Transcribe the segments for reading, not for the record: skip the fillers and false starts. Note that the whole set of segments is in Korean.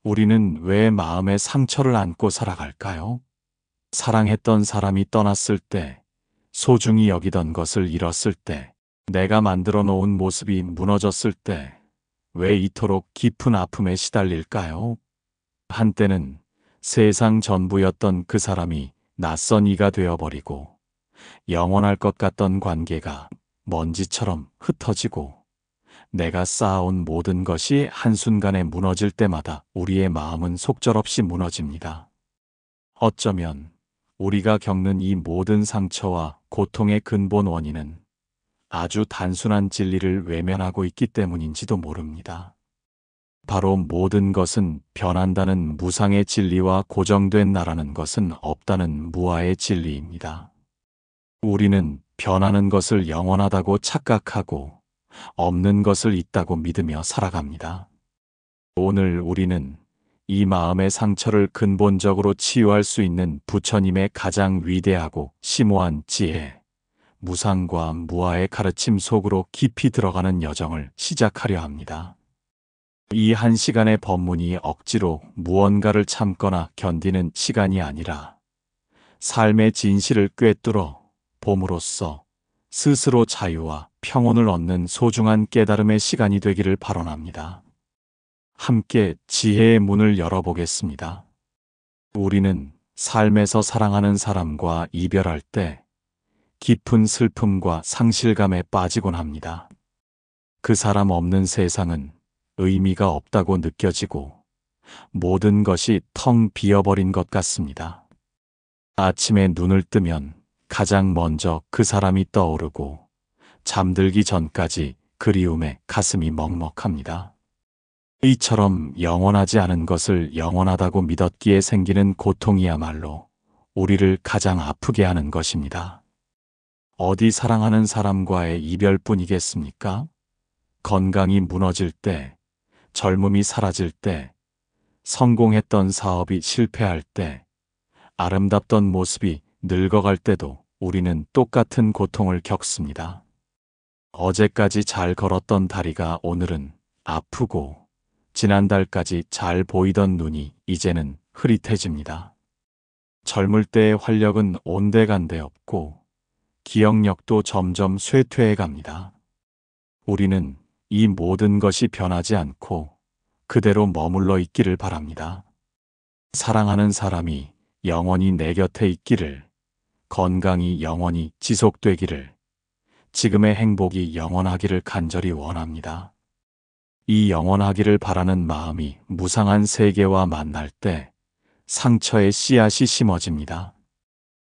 우리는 왜 마음의 상처를 안고 살아갈까요? 사랑했던 사람이 떠났을 때, 소중히 여기던 것을 잃었을 때, 내가 만들어 놓은 모습이 무너졌을 때, 왜 이토록 깊은 아픔에 시달릴까요? 한때는 세상 전부였던 그 사람이 낯선 이가 되어버리고, 영원할 것 같던 관계가 먼지처럼 흩어지고, 내가 쌓아온 모든 것이 한순간에 무너질 때마다 우리의 마음은 속절없이 무너집니다. 어쩌면 우리가 겪는 이 모든 상처와 고통의 근본 원인은 아주 단순한 진리를 외면하고 있기 때문인지도 모릅니다. 바로 모든 것은 변한다는 무상의 진리와 고정된 나라는 것은 없다는 무아의 진리입니다. 우리는 변하는 것을 영원하다고 착각하고 없는 것을 있다고 믿으며 살아갑니다. 오늘 우리는 이 마음의 상처를 근본적으로 치유할 수 있는 부처님의 가장 위대하고 심오한 지혜, 무상과 무아의 가르침 속으로 깊이 들어가는 여정을 시작하려 합니다. 이 한 시간의 법문이 억지로 무언가를 참거나 견디는 시간이 아니라 삶의 진실을 꿰뚫어 봄으로써 스스로 자유와 평온을 얻는 소중한 깨달음의 시간이 되기를 발언합니다. 함께 지혜의 문을 열어보겠습니다. 우리는 삶에서 사랑하는 사람과 이별할 때 깊은 슬픔과 상실감에 빠지곤 합니다. 그 사람 없는 세상은 의미가 없다고 느껴지고 모든 것이 텅 비어버린 것 같습니다. 아침에 눈을 뜨면 가장 먼저 그 사람이 떠오르고 잠들기 전까지 그리움에 가슴이 먹먹합니다. 이처럼 영원하지 않은 것을 영원하다고 믿었기에 생기는 고통이야말로 우리를 가장 아프게 하는 것입니다. 어디 사랑하는 사람과의 이별뿐이겠습니까? 건강이 무너질 때, 젊음이 사라질 때, 성공했던 사업이 실패할 때, 아름답던 모습이 늙어갈 때도 우리는 똑같은 고통을 겪습니다. 어제까지 잘 걸었던 다리가 오늘은 아프고 지난달까지 잘 보이던 눈이 이제는 흐릿해집니다. 젊을 때의 활력은 온데간데 없고 기억력도 점점 쇠퇴해 갑니다. 우리는 이 모든 것이 변하지 않고 그대로 머물러 있기를 바랍니다. 사랑하는 사람이 영원히 내 곁에 있기를, 건강이 영원히 지속되기를, 지금의 행복이 영원하기를 간절히 원합니다. 이 영원하기를 바라는 마음이 무상한 세계와 만날 때 상처의 씨앗이 심어집니다.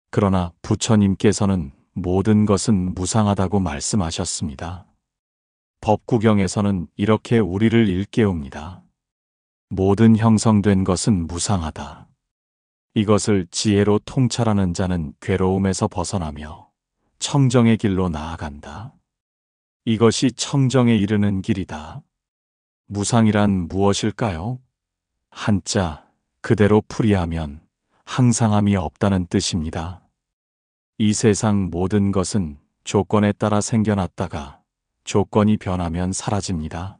그러나 부처님께서는 모든 것은 무상하다고 말씀하셨습니다. 법구경에서는 이렇게 우리를 일깨웁니다. 모든 형성된 것은 무상하다. 이것을 지혜로 통찰하는 자는 괴로움에서 벗어나며 청정의 길로 나아간다. 이것이 청정에 이르는 길이다. 무상이란 무엇일까요? 한자 그대로 풀이하면 항상함이 없다는 뜻입니다. 이 세상 모든 것은 조건에 따라 생겨났다가 조건이 변하면 사라집니다.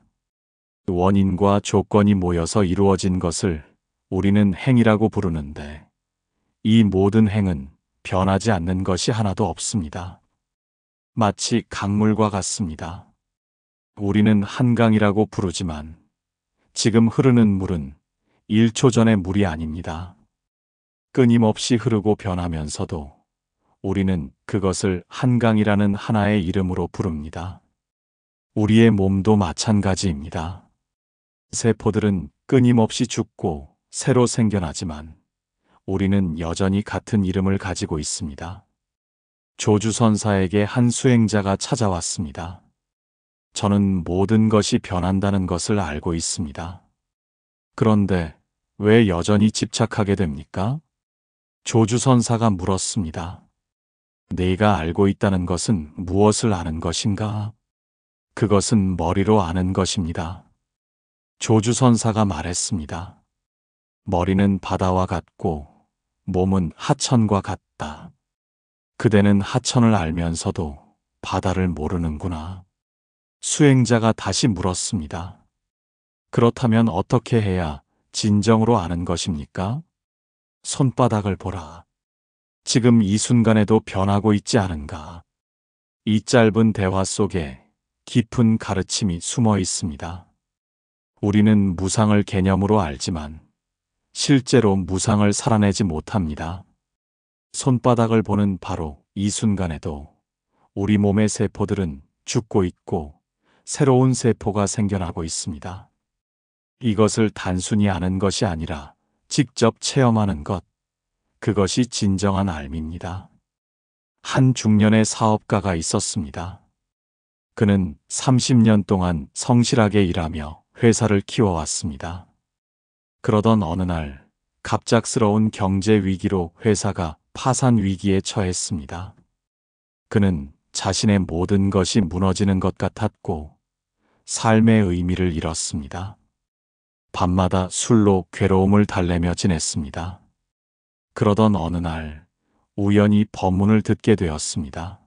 원인과 조건이 모여서 이루어진 것을 우리는 행이라고 부르는데 이 모든 행은 변하지 않는 것이 하나도 없습니다. 마치 강물과 같습니다. 우리는 한강이라고 부르지만 지금 흐르는 물은 1초 전의 물이 아닙니다. 끊임없이 흐르고 변하면서도 우리는 그것을 한강이라는 하나의 이름으로 부릅니다. 우리의 몸도 마찬가지입니다. 세포들은 끊임없이 죽고 새로 생겨나지만 우리는 여전히 같은 이름을 가지고 있습니다. 조주선사에게 한 수행자가 찾아왔습니다. 저는 모든 것이 변한다는 것을 알고 있습니다. 그런데 왜 여전히 집착하게 됩니까? 조주선사가 물었습니다. 내가 알고 있다는 것은 무엇을 아는 것인가? 그것은 머리로 아는 것입니다. 조주선사가 말했습니다. 머리는 바다와 같고 몸은 하천과 같다. 그대는 하천을 알면서도 바다를 모르는구나. 수행자가 다시 물었습니다. 그렇다면 어떻게 해야 진정으로 아는 것입니까? 손바닥을 보라. 지금 이 순간에도 변하고 있지 않은가? 이 짧은 대화 속에 깊은 가르침이 숨어 있습니다. 우리는 무상을 개념으로 알지만 실제로 무상을 살아내지 못합니다. 손바닥을 보는 바로 이 순간에도 우리 몸의 세포들은 죽고 있고 새로운 세포가 생겨나고 있습니다. 이것을 단순히 아는 것이 아니라 직접 체험하는 것, 그것이 진정한 알미입니다. 한 중년의 사업가가 있었습니다. 그는 30년 동안 성실하게 일하며 회사를 키워왔습니다. 그러던 어느 날 갑작스러운 경제 위기로 회사가 파산 위기에 처했습니다. 그는 자신의 모든 것이 무너지는 것 같았고 삶의 의미를 잃었습니다. 밤마다 술로 괴로움을 달래며 지냈습니다. 그러던 어느 날 우연히 법문을 듣게 되었습니다.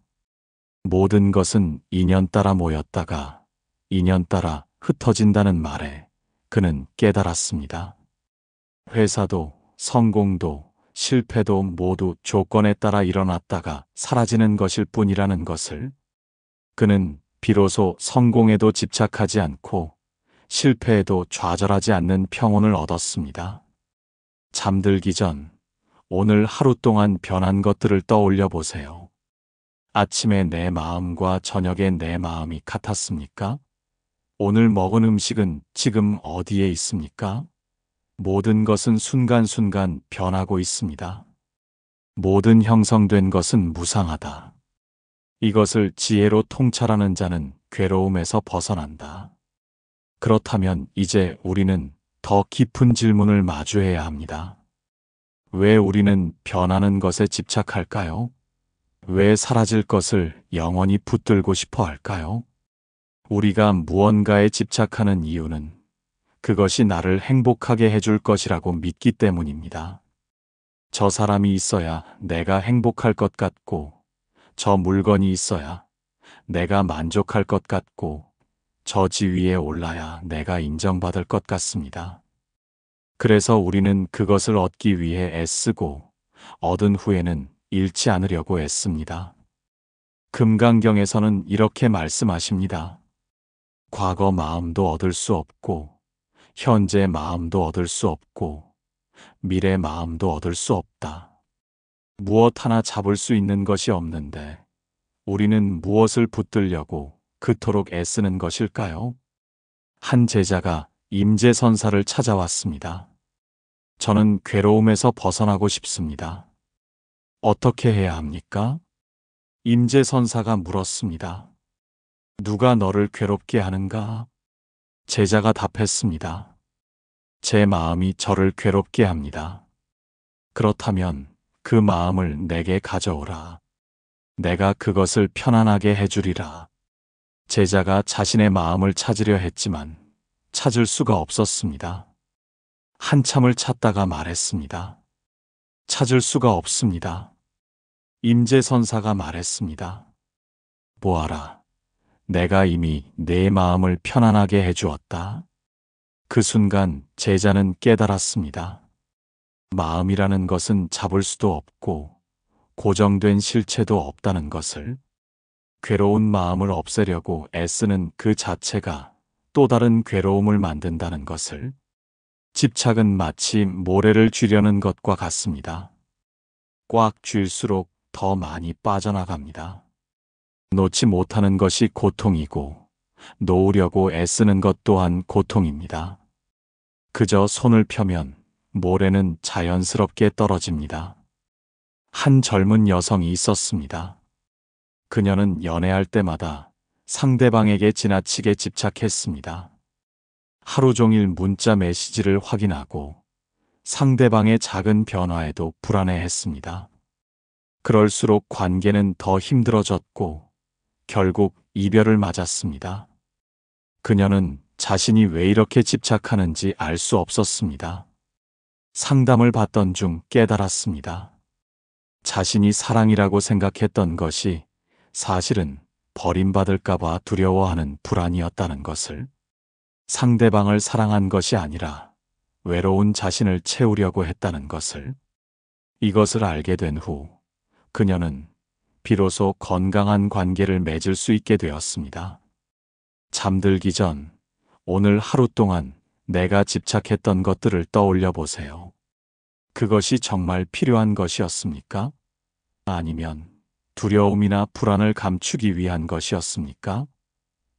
모든 것은 인연 따라 모였다가 인연 따라 흩어진다는 말에 그는 깨달았습니다. 회사도 성공도 실패도 모두 조건에 따라 일어났다가 사라지는 것일 뿐이라는 것을, 그는 비로소 성공에도 집착하지 않고 실패에도 좌절하지 않는 평온을 얻었습니다. 잠들기 전 오늘 하루 동안 변한 것들을 떠올려 보세요. 아침에 내 마음과 저녁에 내 마음이 같았습니까? 오늘 먹은 음식은 지금 어디에 있습니까? 모든 것은 순간순간 변하고 있습니다. 모든 형성된 것은 무상하다. 이것을 지혜로 통찰하는 자는 괴로움에서 벗어난다. 그렇다면 이제 우리는 더 깊은 질문을 마주해야 합니다. 왜 우리는 변하는 것에 집착할까요? 왜 사라질 것을 영원히 붙들고 싶어 할까요? 우리가 무언가에 집착하는 이유는 그것이 나를 행복하게 해줄 것이라고 믿기 때문입니다. 저 사람이 있어야 내가 행복할 것 같고, 저 물건이 있어야 내가 만족할 것 같고, 저 지위에 올라야 내가 인정받을 것 같습니다. 그래서 우리는 그것을 얻기 위해 애쓰고 얻은 후에는 잃지 않으려고 애씁니다. 금강경에서는 이렇게 말씀하십니다. 과거 마음도 얻을 수 없고 현재 마음도 얻을 수 없고 미래 마음도 얻을 수 없다. 무엇 하나 잡을 수 있는 것이 없는데 우리는 무엇을 붙들려고 그토록 애쓰는 것일까요? 한 제자가 임재선사를 찾아왔습니다. 저는 괴로움에서 벗어나고 싶습니다. 어떻게 해야 합니까? 임재선사가 물었습니다. 누가 너를 괴롭게 하는가? 제자가 답했습니다. 제 마음이 저를 괴롭게 합니다. 그렇다면 그 마음을 내게 가져오라. 내가 그것을 편안하게 해주리라. 제자가 자신의 마음을 찾으려 했지만 찾을 수가 없었습니다. 한참을 찾다가 말했습니다. 찾을 수가 없습니다. 임재선사가 말했습니다. 보아라. 내가 이미 내 마음을 편안하게 해주었다. 그 순간 제자는 깨달았습니다. 마음이라는 것은 잡을 수도 없고 고정된 실체도 없다는 것을, 괴로운 마음을 없애려고 애쓰는 그 자체가 또 다른 괴로움을 만든다는 것을, 집착은 마치 모래를 쥐려는 것과 같습니다. 꽉 쥘수록 더 많이 빠져나갑니다. 놓지 못하는 것이 고통이고 놓으려고 애쓰는 것 또한 고통입니다. 그저 손을 펴면 모래는 자연스럽게 떨어집니다. 한 젊은 여성이 있었습니다. 그녀는 연애할 때마다 상대방에게 지나치게 집착했습니다. 하루 종일 문자 메시지를 확인하고 상대방의 작은 변화에도 불안해했습니다. 그럴수록 관계는 더 힘들어졌고 결국 이별을 맞았습니다. 그녀는 자신이 왜 이렇게 집착하는지 알 수 없었습니다. 상담을 받던 중 깨달았습니다. 자신이 사랑이라고 생각했던 것이 사실은 버림받을까봐 두려워하는 불안이었다는 것을. 상대방을 사랑한 것이 아니라 외로운 자신을 채우려고 했다는 것을. 이것을 알게 된 후 그녀는 비로소 건강한 관계를 맺을 수 있게 되었습니다. 잠들기 전 오늘 하루 동안 내가 집착했던 것들을 떠올려 보세요. 그것이 정말 필요한 것이었습니까? 아니면 두려움이나 불안을 감추기 위한 것이었습니까?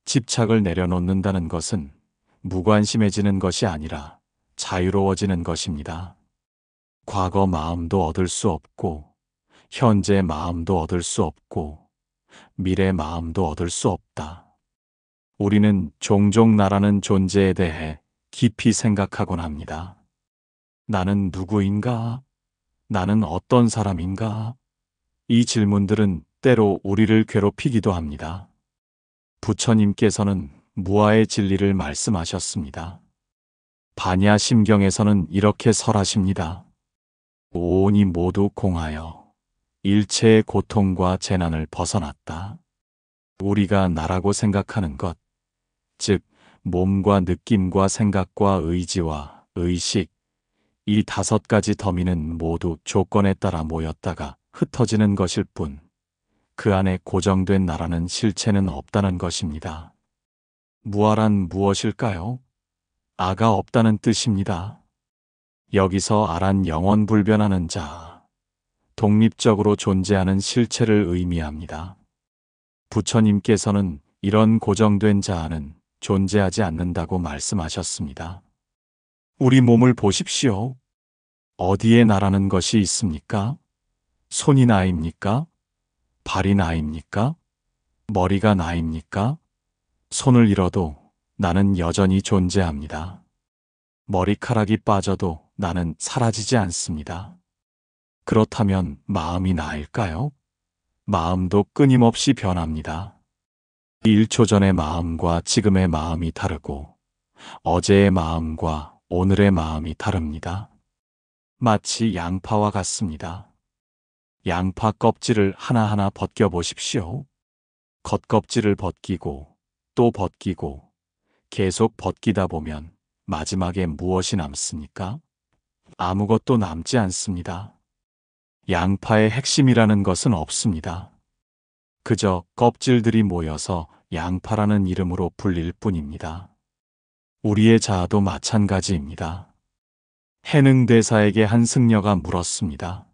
집착을 내려놓는다는 것은 무관심해지는 것이 아니라 자유로워지는 것입니다. 과거 마음도 얻을 수 없고, 현재 마음도 얻을 수 없고, 미래 마음도 얻을 수 없다. 우리는 종종 나라는 존재에 대해 깊이 생각하곤 합니다. 나는 누구인가? 나는 어떤 사람인가? 이 질문들은 때로 우리를 괴롭히기도 합니다. 부처님께서는 무아의 진리를 말씀하셨습니다. 반야심경에서는 이렇게 설하십니다. 오온이 모두 공하여 일체의 고통과 재난을 벗어났다. 우리가 나라고 생각하는 것, 즉 몸과 느낌과 생각과 의지와 의식, 이 5가지 더미는 모두 조건에 따라 모였다가 흩어지는 것일 뿐, 그 안에 고정된 나라는 실체는 없다는 것입니다. 무아란 무엇일까요? 아가 없다는 뜻입니다. 여기서 아란 영원 불변하는 자, 독립적으로 존재하는 실체를 의미합니다. 부처님께서는 이런 고정된 자아는 존재하지 않는다고 말씀하셨습니다. 우리 몸을 보십시오. 어디에 나라는 것이 있습니까? 손이 나입니까? 발이 나입니까? 머리가 나입니까? 손을 잃어도 나는 여전히 존재합니다. 머리카락이 빠져도 나는 사라지지 않습니다. 그렇다면 마음이 나일까요? 마음도 끊임없이 변합니다. 1초 전의 마음과 지금의 마음이 다르고 어제의 마음과 오늘의 마음이 다릅니다. 마치 양파와 같습니다. 양파 껍질을 하나하나 벗겨보십시오. 겉껍질을 벗기고 또 벗기고 계속 벗기다 보면 마지막에 무엇이 남습니까? 아무것도 남지 않습니다. 양파의 핵심이라는 것은 없습니다. 그저 껍질들이 모여서 양파라는 이름으로 불릴 뿐입니다. 우리의 자아도 마찬가지입니다. 해능대사에게 한 승려가 물었습니다.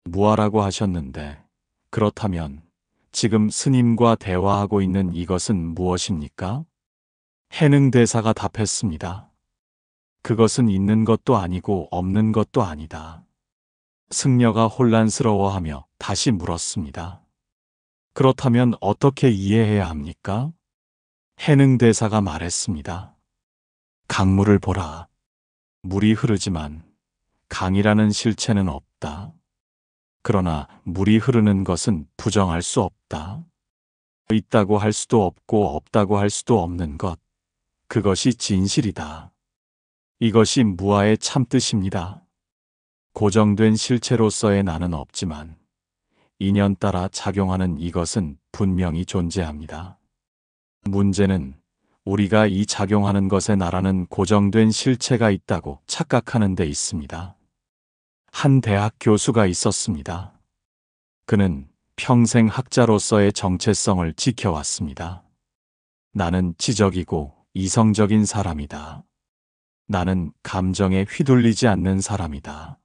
무아라고 하셨는데 그렇다면 지금 스님과 대화하고 있는 이것은 무엇입니까? 해능대사가 답했습니다. 그것은 있는 것도 아니고 없는 것도 아니다. 승려가 혼란스러워하며 다시 물었습니다. 그렇다면 어떻게 이해해야 합니까? 해능대사가 말했습니다. 강물을 보라. 물이 흐르지만 강이라는 실체는 없다. 그러나 물이 흐르는 것은 부정할 수 없다. 있다고 할 수도 없고 없다고 할 수도 없는 것. 그것이 진실이다. 이것이 무아의 참뜻입니다. 고정된 실체로서의 나는 없지만 인연 따라 작용하는 이것은 분명히 존재합니다. 문제는 우리가 이 작용하는 것에 나라는 고정된 실체가 있다고 착각하는 데 있습니다. 한 대학 교수가 있었습니다. 그는 평생 학자로서의 정체성을 지켜왔습니다. 나는 지적이고 이성적인 사람이다. 나는 감정에 휘둘리지 않는 사람이다.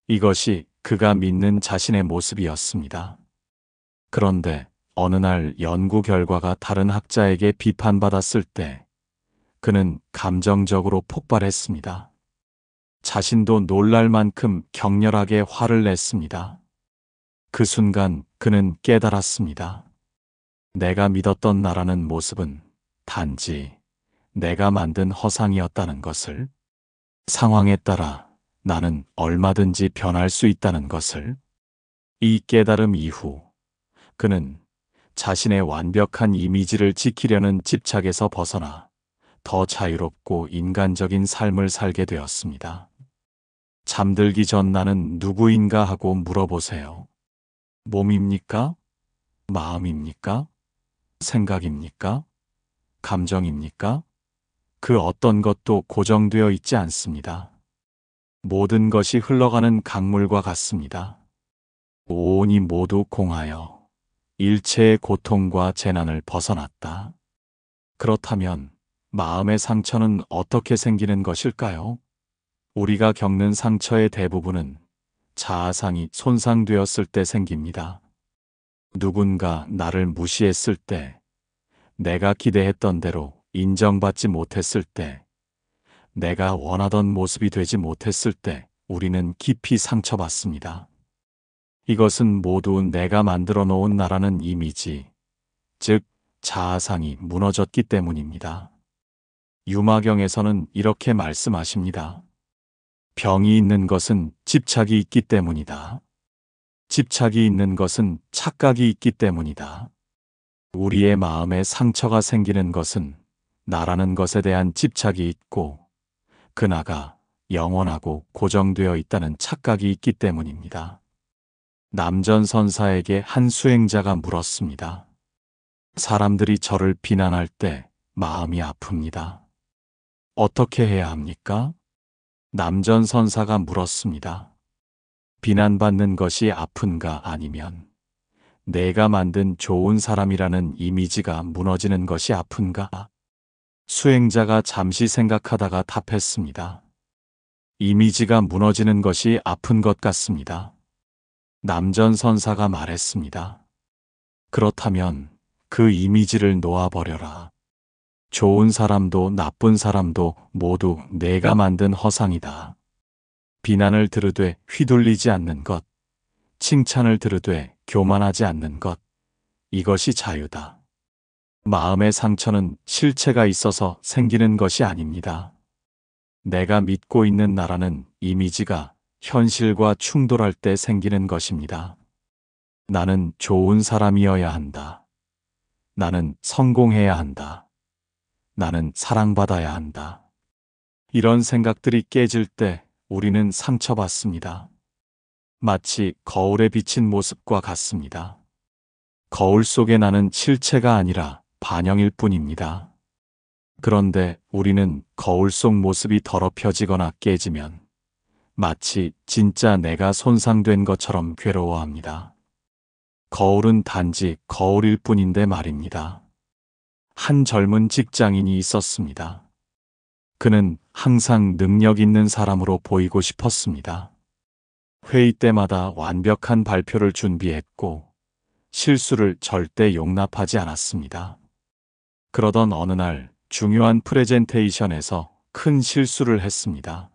이것이 그가 믿는 자신의 모습이었습니다. 그런데 어느 날 연구 결과가 다른 학자에게 비판받았을 때 그는 감정적으로 폭발했습니다. 자신도 놀랄 만큼 격렬하게 화를 냈습니다. 그 순간 그는 깨달았습니다. 내가 믿었던 나라는 모습은 단지 내가 만든 허상이었다는 것을, 상황에 따라 나는 얼마든지 변할 수 있다는 것을. 이 깨달음 이후 그는 자신의 완벽한 이미지를 지키려는 집착에서 벗어나 더 자유롭고 인간적인 삶을 살게 되었습니다. 잠들기 전 나는 누구인가 하고 물어보세요. 몸입니까? 마음입니까? 생각입니까? 감정입니까? 그 어떤 것도 고정되어 있지 않습니다. 모든 것이 흘러가는 강물과 같습니다. 오온이 모두 공하여 일체의 고통과 재난을 벗어났다. 그렇다면 마음의 상처는 어떻게 생기는 것일까요? 우리가 겪는 상처의 대부분은 자아상이 손상되었을 때 생깁니다. 누군가 나를 무시했을 때, 내가 기대했던 대로 인정받지 못했을 때, 내가 원하던 모습이 되지 못했을 때 우리는 깊이 상처받습니다. 이것은 모두 내가 만들어 놓은 나라는 이미지, 즉 자아상이 무너졌기 때문입니다. 유마경에서는 이렇게 말씀하십니다. 병이 있는 것은 집착이 있기 때문이다. 집착이 있는 것은 착각이 있기 때문이다. 우리의 마음에 상처가 생기는 것은 나라는 것에 대한 집착이 있고 그 나가 영원하고 고정되어 있다는 착각이 있기 때문입니다. 남전선사에게 한 수행자가 물었습니다. 사람들이 저를 비난할 때 마음이 아픕니다. 어떻게 해야 합니까? 남전선사가 물었습니다. 비난받는 것이 아픈가 아니면 내가 만든 좋은 사람이라는 이미지가 무너지는 것이 아픈가? 수행자가 잠시 생각하다가 답했습니다. 이미지가 무너지는 것이 아픈 것 같습니다. 남전선사가 말했습니다. 그렇다면 그 이미지를 놓아버려라. 좋은 사람도 나쁜 사람도 모두 내가 만든 허상이다. 비난을 들으되 휘둘리지 않는 것, 칭찬을 들으되 교만하지 않는 것, 이것이 자유다. 마음의 상처는 실체가 있어서 생기는 것이 아닙니다. 내가 믿고 있는 나라는 이미지가 현실과 충돌할 때 생기는 것입니다. 나는 좋은 사람이어야 한다. 나는 성공해야 한다. 나는 사랑받아야 한다. 이런 생각들이 깨질 때 우리는 상처받습니다. 마치 거울에 비친 모습과 같습니다. 거울 속에 나는 실체가 아니라 반영일 뿐입니다. 그런데 우리는 거울 속 모습이 더럽혀지거나 깨지면 마치 진짜 내가 손상된 것처럼 괴로워합니다. 거울은 단지 거울일 뿐인데 말입니다. 한 젊은 직장인이 있었습니다. 그는 항상 능력 있는 사람으로 보이고 싶었습니다. 회의 때마다 완벽한 발표를 준비했고 실수를 절대 용납하지 않았습니다. 그러던 어느 날 중요한 프레젠테이션에서 큰 실수를 했습니다.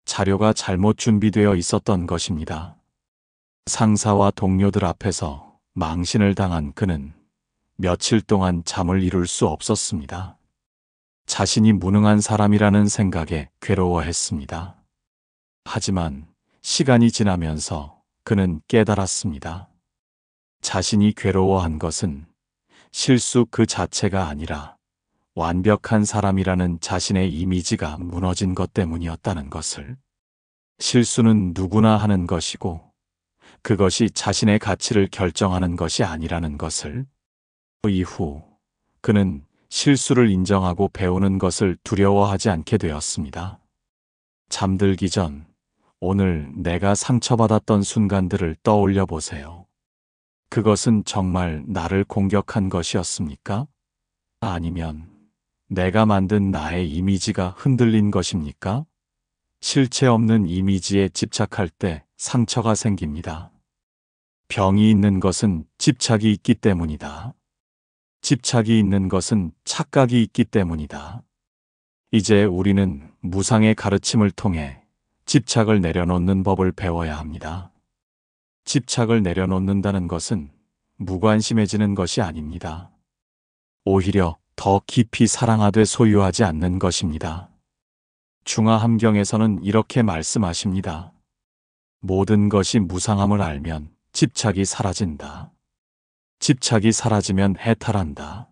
자료가 잘못 준비되어 있었던 것입니다. 상사와 동료들 앞에서 망신을 당한 그는 며칠 동안 잠을 이룰 수 없었습니다. 자신이 무능한 사람이라는 생각에 괴로워했습니다. 하지만 시간이 지나면서 그는 깨달았습니다. 자신이 괴로워한 것은 실수 그 자체가 아니라 완벽한 사람이라는 자신의 이미지가 무너진 것 때문이었다는 것을. 실수는 누구나 하는 것이고 그것이 자신의 가치를 결정하는 것이 아니라는 것을. 이후 그는 실수를 인정하고 배우는 것을 두려워하지 않게 되었습니다. 잠들기 전 오늘 내가 상처받았던 순간들을 떠올려 보세요. 그것은 정말 나를 공격한 것이었습니까? 아니면 내가 만든 나의 이미지가 흔들린 것입니까? 실체 없는 이미지에 집착할 때 상처가 생깁니다. 병이 있는 것은 집착이 있기 때문이다. 집착이 있는 것은 착각이 있기 때문이다. 이제 우리는 무상의 가르침을 통해 집착을 내려놓는 법을 배워야 합니다. 집착을 내려놓는다는 것은 무관심해지는 것이 아닙니다. 오히려 더 깊이 사랑하되 소유하지 않는 것입니다. 중화함경에서는 이렇게 말씀하십니다. 모든 것이 무상함을 알면 집착이 사라진다. 집착이 사라지면 해탈한다.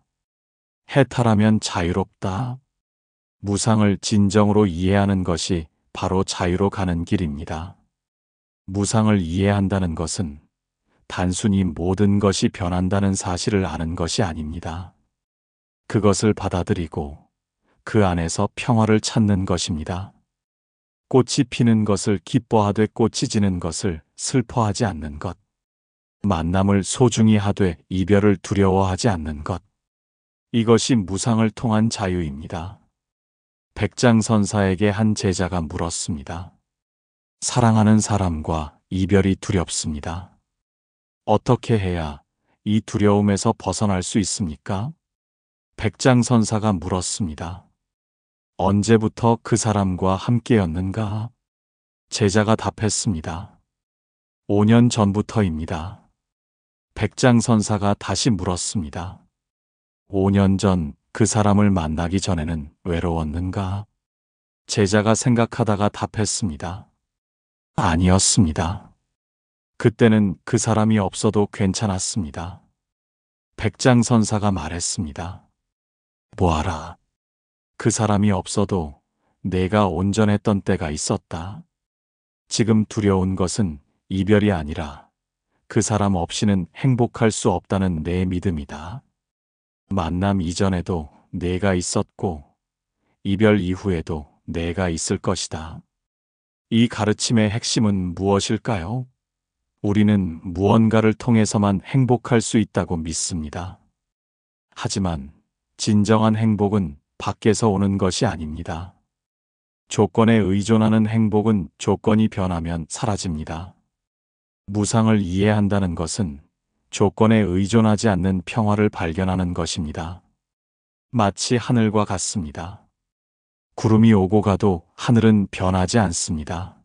해탈하면 자유롭다. 무상을 진정으로 이해하는 것이 바로 자유로 가는 길입니다. 무상을 이해한다는 것은 단순히 모든 것이 변한다는 사실을 아는 것이 아닙니다. 그것을 받아들이고 그 안에서 평화를 찾는 것입니다. 꽃이 피는 것을 기뻐하되 꽃이 지는 것을 슬퍼하지 않는 것. 만남을 소중히 하되 이별을 두려워하지 않는 것. 이것이 무상을 통한 자유입니다. 백장선사에게 한 제자가 물었습니다. 사랑하는 사람과 이별이 두렵습니다. 어떻게 해야 이 두려움에서 벗어날 수 있습니까? 백장선사가 물었습니다. 언제부터 그 사람과 함께였는가? 제자가 답했습니다. 5년 전부터입니다. 백장선사가 다시 물었습니다. 5년 전 그 사람을 만나기 전에는 외로웠는가? 제자가 생각하다가 답했습니다. 아니었습니다. 그때는 그 사람이 없어도 괜찮았습니다. 백장선사가 말했습니다. 보아라. 그 사람이 없어도 내가 온전했던 때가 있었다. 지금 두려운 것은 이별이 아니라 그 사람 없이는 행복할 수 없다는 내 믿음이다. 만남 이전에도 내가 있었고 이별 이후에도 내가 있을 것이다. 이 가르침의 핵심은 무엇일까요? 우리는 무언가를 통해서만 행복할 수 있다고 믿습니다. 하지만 진정한 행복은 밖에서 오는 것이 아닙니다. 조건에 의존하는 행복은 조건이 변하면 사라집니다. 무상을 이해한다는 것은 조건에 의존하지 않는 평화를 발견하는 것입니다. 마치 하늘과 같습니다. 구름이 오고 가도 하늘은 변하지 않습니다.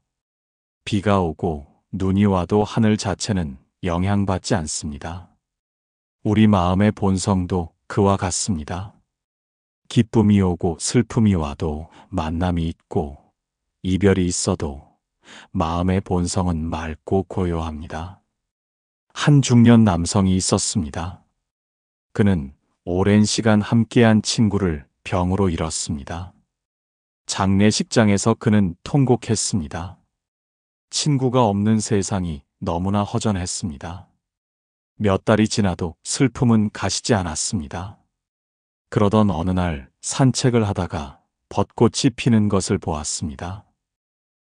비가 오고 눈이 와도 하늘 자체는 영향받지 않습니다. 우리 마음의 본성도 그와 같습니다. 기쁨이 오고 슬픔이 와도 만남이 있고 이별이 있어도 마음의 본성은 맑고 고요합니다. 한 중년 남성이 있었습니다. 그는 오랜 시간 함께한 친구를 병으로 잃었습니다. 장례식장에서 그는 통곡했습니다. 친구가 없는 세상이 너무나 허전했습니다. 몇 달이 지나도 슬픔은 가시지 않았습니다. 그러던 어느 날 산책을 하다가 벚꽃이 피는 것을 보았습니다.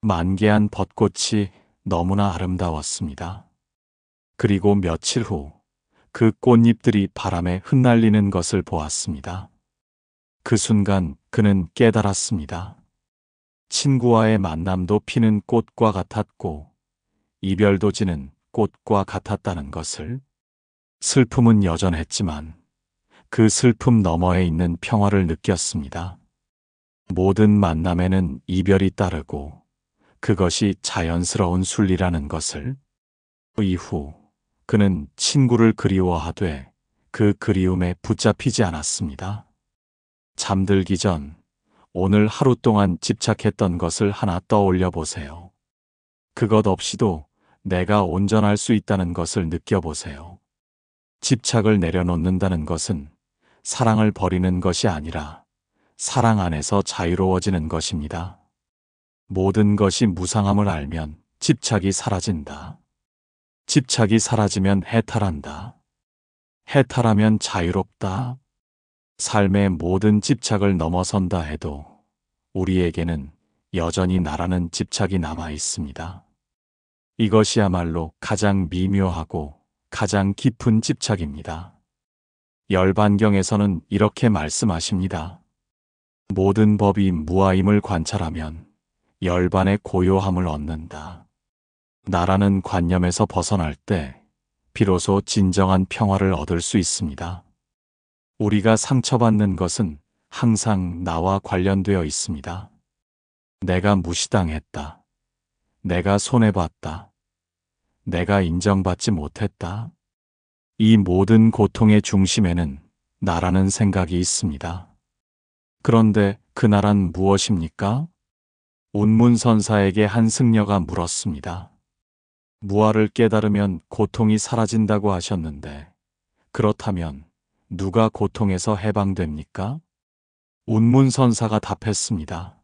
만개한 벚꽃이 너무나 아름다웠습니다. 그리고 며칠 후 그 꽃잎들이 바람에 흩날리는 것을 보았습니다. 그 순간 그는 깨달았습니다. 친구와의 만남도 피는 꽃과 같았고 이별도 지는 꽃과 같았다는 것을. 슬픔은 여전했지만 그 슬픔 너머에 있는 평화를 느꼈습니다. 모든 만남에는 이별이 따르고 그것이 자연스러운 순리라는 것을. 이후 그는 친구를 그리워하되 그 그리움에 붙잡히지 않았습니다. 잠들기 전 오늘 하루 동안 집착했던 것을 하나 떠올려 보세요. 그것 없이도 내가 온전할 수 있다는 것을 느껴보세요. 집착을 내려놓는다는 것은 사랑을 버리는 것이 아니라 사랑 안에서 자유로워지는 것입니다. 모든 것이 무상함을 알면 집착이 사라진다. 집착이 사라지면 해탈한다. 해탈하면 자유롭다. 삶의 모든 집착을 넘어선다 해도 우리에게는 여전히 나라는 집착이 남아 있습니다. 이것이야말로 가장 미묘하고 가장 깊은 집착입니다. 열반경에서는 이렇게 말씀하십니다. 모든 법이 무아임을 관찰하면 열반의 고요함을 얻는다. 나라는 관념에서 벗어날 때 비로소 진정한 평화를 얻을 수 있습니다. 우리가 상처받는 것은 항상 나와 관련되어 있습니다. 내가 무시당했다. 내가 손해봤다. 내가 인정받지 못했다. 이 모든 고통의 중심에는 나라는 생각이 있습니다. 그런데 그 나란 무엇입니까? 운문선사에게 한 승려가 물었습니다. 무아를 깨달으면 고통이 사라진다고 하셨는데 그렇다면 누가 고통에서 해방됩니까? 운문선사가 답했습니다.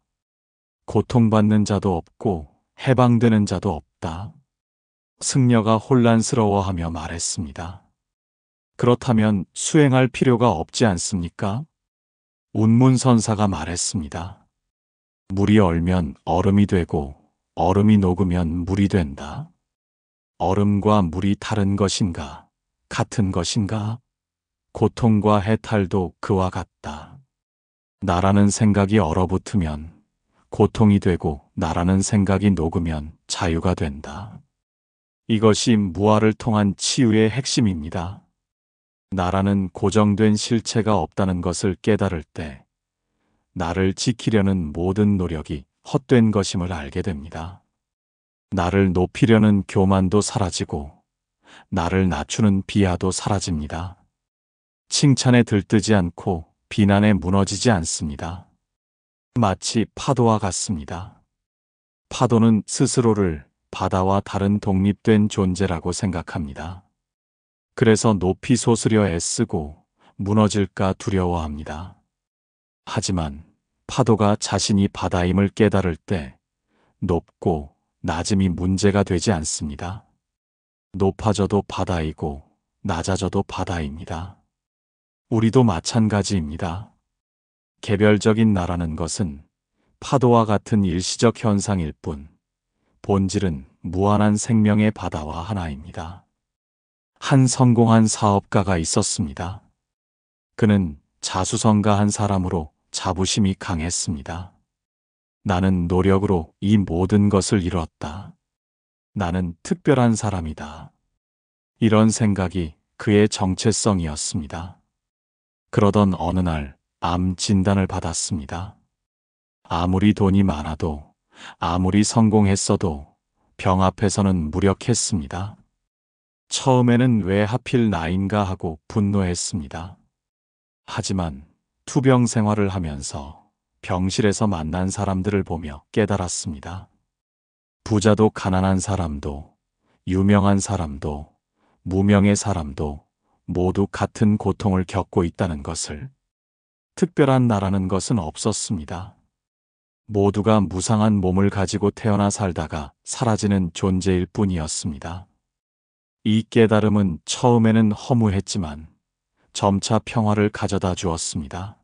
고통받는 자도 없고 해방되는 자도 없다. 승려가 혼란스러워하며 말했습니다. 그렇다면 수행할 필요가 없지 않습니까? 운문선사가 말했습니다. 물이 얼면 얼음이 되고 얼음이 녹으면 물이 된다. 얼음과 물이 다른 것인가? 같은 것인가? 고통과 해탈도 그와 같다. 나라는 생각이 얼어붙으면 고통이 되고 나라는 생각이 녹으면 자유가 된다. 이것이 무아를 통한 치유의 핵심입니다. 나라는 고정된 실체가 없다는 것을 깨달을 때 나를 지키려는 모든 노력이 헛된 것임을 알게 됩니다. 나를 높이려는 교만도 사라지고 나를 낮추는 비하도 사라집니다. 칭찬에 들뜨지 않고 비난에 무너지지 않습니다. 마치 파도와 같습니다. 파도는 스스로를 바다와 다른 독립된 존재라고 생각합니다. 그래서 높이 솟으려 애쓰고 무너질까 두려워합니다. 하지만 파도가 자신이 바다임을 깨달을 때 높고 낮음이 문제가 되지 않습니다. 높아져도 바다이고 낮아져도 바다입니다. 우리도 마찬가지입니다. 개별적인 나라는 것은 파도와 같은 일시적 현상일 뿐, 본질은 무한한 생명의 바다와 하나입니다. 한 성공한 사업가가 있었습니다. 그는 자수성가한 사람으로 자부심이 강했습니다. 나는 노력으로 이 모든 것을 이뤘다. 나는 특별한 사람이다. 이런 생각이 그의 정체성이었습니다. 그러던 어느 날 암 진단을 받았습니다. 아무리 돈이 많아도 아무리 성공했어도 병 앞에서는 무력했습니다. 처음에는 왜 하필 나인가 하고 분노했습니다. 하지만 투병 생활을 하면서 병실에서 만난 사람들을 보며 깨달았습니다. 부자도 가난한 사람도 유명한 사람도 무명의 사람도 모두 같은 고통을 겪고 있다는 것을. 특별한 나라는 것은 없었습니다. 모두가 무상한 몸을 가지고 태어나 살다가 사라지는 존재일 뿐이었습니다. 이 깨달음은 처음에는 허무했지만 점차 평화를 가져다 주었습니다.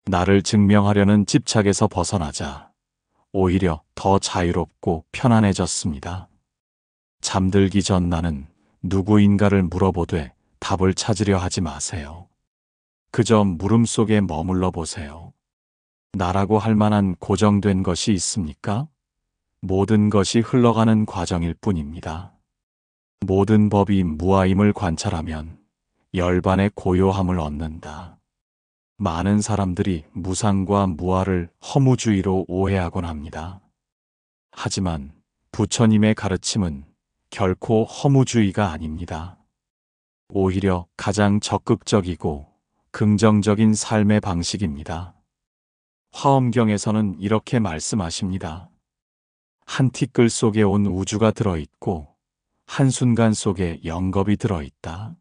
나를 증명하려는 집착에서 벗어나자 오히려 더 자유롭고 편안해졌습니다. 잠들기 전 나는 누구인가를 물어보되 답을 찾으려 하지 마세요. 그저 물음 속에 머물러 보세요. 나라고 할 만한 고정된 것이 있습니까? 모든 것이 흘러가는 과정일 뿐입니다. 모든 법이 무아임을 관찰하면 열반의 고요함을 얻는다. 많은 사람들이 무상과 무아를 허무주의로 오해하곤 합니다. 하지만 부처님의 가르침은 결코 허무주의가 아닙니다. 오히려 가장 적극적이고 긍정적인 삶의 방식입니다. 화엄경에서는 이렇게 말씀하십니다. 한 티끌 속에 온 우주가 들어있고 한순간 속에 영겁이 들어있다.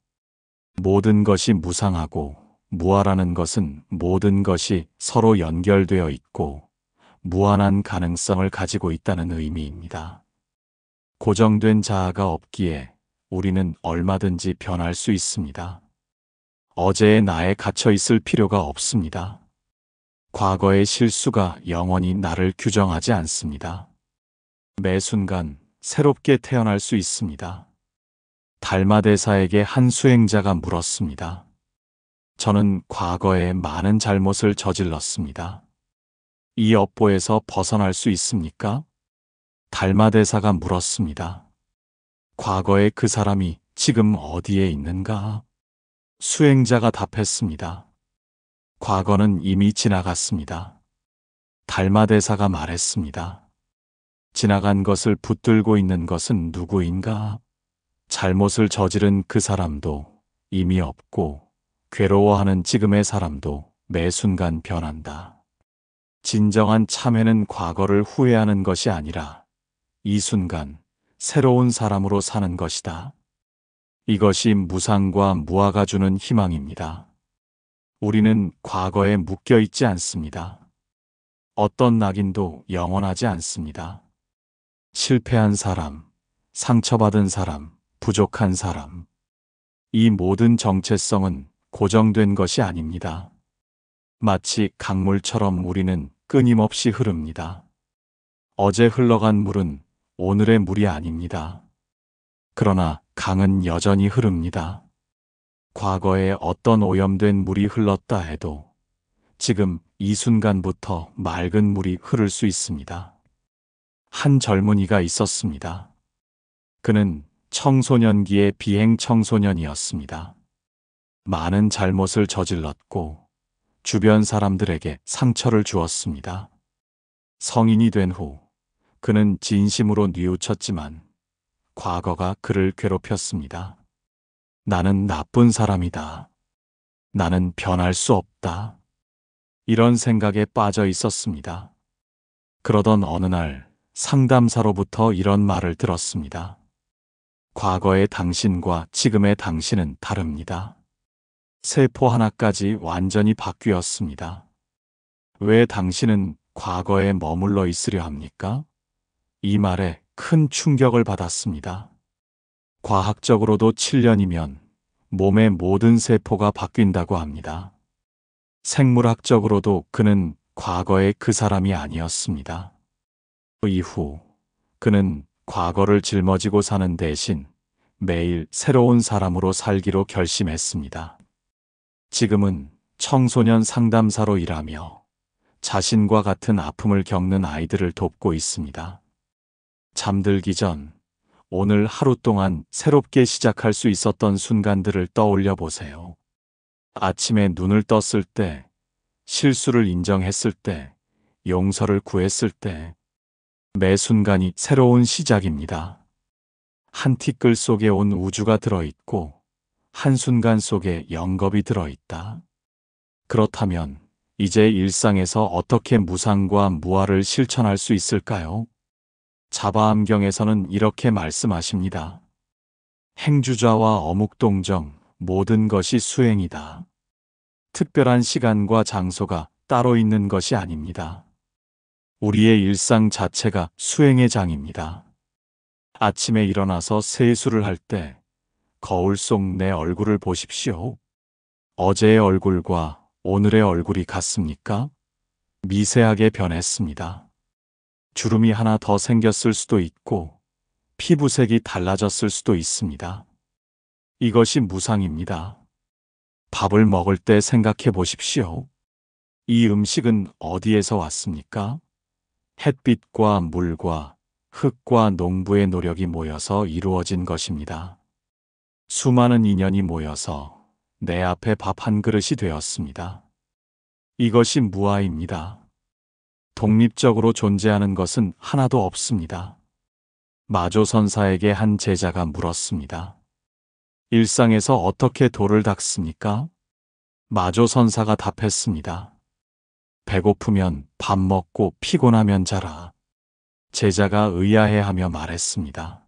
모든 것이 무상하고 무아라는 것은 모든 것이 서로 연결되어 있고 무한한 가능성을 가지고 있다는 의미입니다. 고정된 자아가 없기에 우리는 얼마든지 변할 수 있습니다. 어제의 나에 갇혀 있을 필요가 없습니다. 과거의 실수가 영원히 나를 규정하지 않습니다. 매 순간 새롭게 태어날 수 있습니다. 달마대사에게 한 수행자가 물었습니다. 저는 과거에 많은 잘못을 저질렀습니다. 이 업보에서 벗어날 수 있습니까? 달마대사가 물었습니다. 과거의 그 사람이 지금 어디에 있는가? 수행자가 답했습니다. 과거는 이미 지나갔습니다. 달마대사가 말했습니다. 지나간 것을 붙들고 있는 것은 누구인가? 잘못을 저지른 그 사람도 이미 없고 괴로워하는 지금의 사람도 매 순간 변한다. 진정한 참회는 과거를 후회하는 것이 아니라 이 순간 새로운 사람으로 사는 것이다. 이것이 무상과 무아가 주는 희망입니다. 우리는 과거에 묶여 있지 않습니다. 어떤 낙인도 영원하지 않습니다. 실패한 사람, 상처받은 사람, 부족한 사람. 이 모든 정체성은 고정된 것이 아닙니다. 마치 강물처럼 우리는 끊임없이 흐릅니다. 어제 흘러간 물은 오늘의 물이 아닙니다. 그러나 강은 여전히 흐릅니다. 과거에 어떤 오염된 물이 흘렀다 해도 지금 이 순간부터 맑은 물이 흐를 수 있습니다. 한 젊은이가 있었습니다. 그는 청소년기의 비행 청소년이었습니다. 많은 잘못을 저질렀고 주변 사람들에게 상처를 주었습니다. 성인이 된 후 그는 진심으로 뉘우쳤지만 과거가 그를 괴롭혔습니다. 나는 나쁜 사람이다. 나는 변할 수 없다. 이런 생각에 빠져 있었습니다. 그러던 어느 날 상담사로부터 이런 말을 들었습니다. 과거의 당신과 지금의 당신은 다릅니다. 세포 하나까지 완전히 바뀌었습니다. 왜 당신은 과거에 머물러 있으려 합니까? 이 말에 큰 충격을 받았습니다. 과학적으로도 7년이면 몸의 모든 세포가 바뀐다고 합니다. 생물학적으로도 그는 과거의 그 사람이 아니었습니다. 이후 그는 과거를 짊어지고 사는 대신 매일 새로운 사람으로 살기로 결심했습니다. 지금은 청소년 상담사로 일하며 자신과 같은 아픔을 겪는 아이들을 돕고 있습니다. 잠들기 전 오늘 하루 동안 새롭게 시작할 수 있었던 순간들을 떠올려 보세요. 아침에 눈을 떴을 때, 실수를 인정했을 때, 용서를 구했을 때, 매 순간이 새로운 시작입니다. 한 티끌 속에 온 우주가 들어있고 한순간 속에 영겁이 들어있다. 그렇다면 이제 일상에서 어떻게 무상과 무아를 실천할 수 있을까요? 자바암경에서는 이렇게 말씀하십니다. 행주좌와 어묵동정 모든 것이 수행이다. 특별한 시간과 장소가 따로 있는 것이 아닙니다. 우리의 일상 자체가 수행의 장입니다. 아침에 일어나서 세수를 할 때 거울 속 내 얼굴을 보십시오. 어제의 얼굴과 오늘의 얼굴이 같습니까? 미세하게 변했습니다. 주름이 하나 더 생겼을 수도 있고 피부색이 달라졌을 수도 있습니다. 이것이 무상입니다. 밥을 먹을 때 생각해 보십시오. 이 음식은 어디에서 왔습니까? 햇빛과 물과 흙과 농부의 노력이 모여서 이루어진 것입니다. 수많은 인연이 모여서 내 앞에 밥 한 그릇이 되었습니다. 이것이 무아입니다. 독립적으로 존재하는 것은 하나도 없습니다. 마조선사에게 한 제자가 물었습니다. 일상에서 어떻게 돌을 닦습니까? 마조선사가 답했습니다. 배고프면 밥 먹고 피곤하면 자라. 제자가 의아해하며 말했습니다.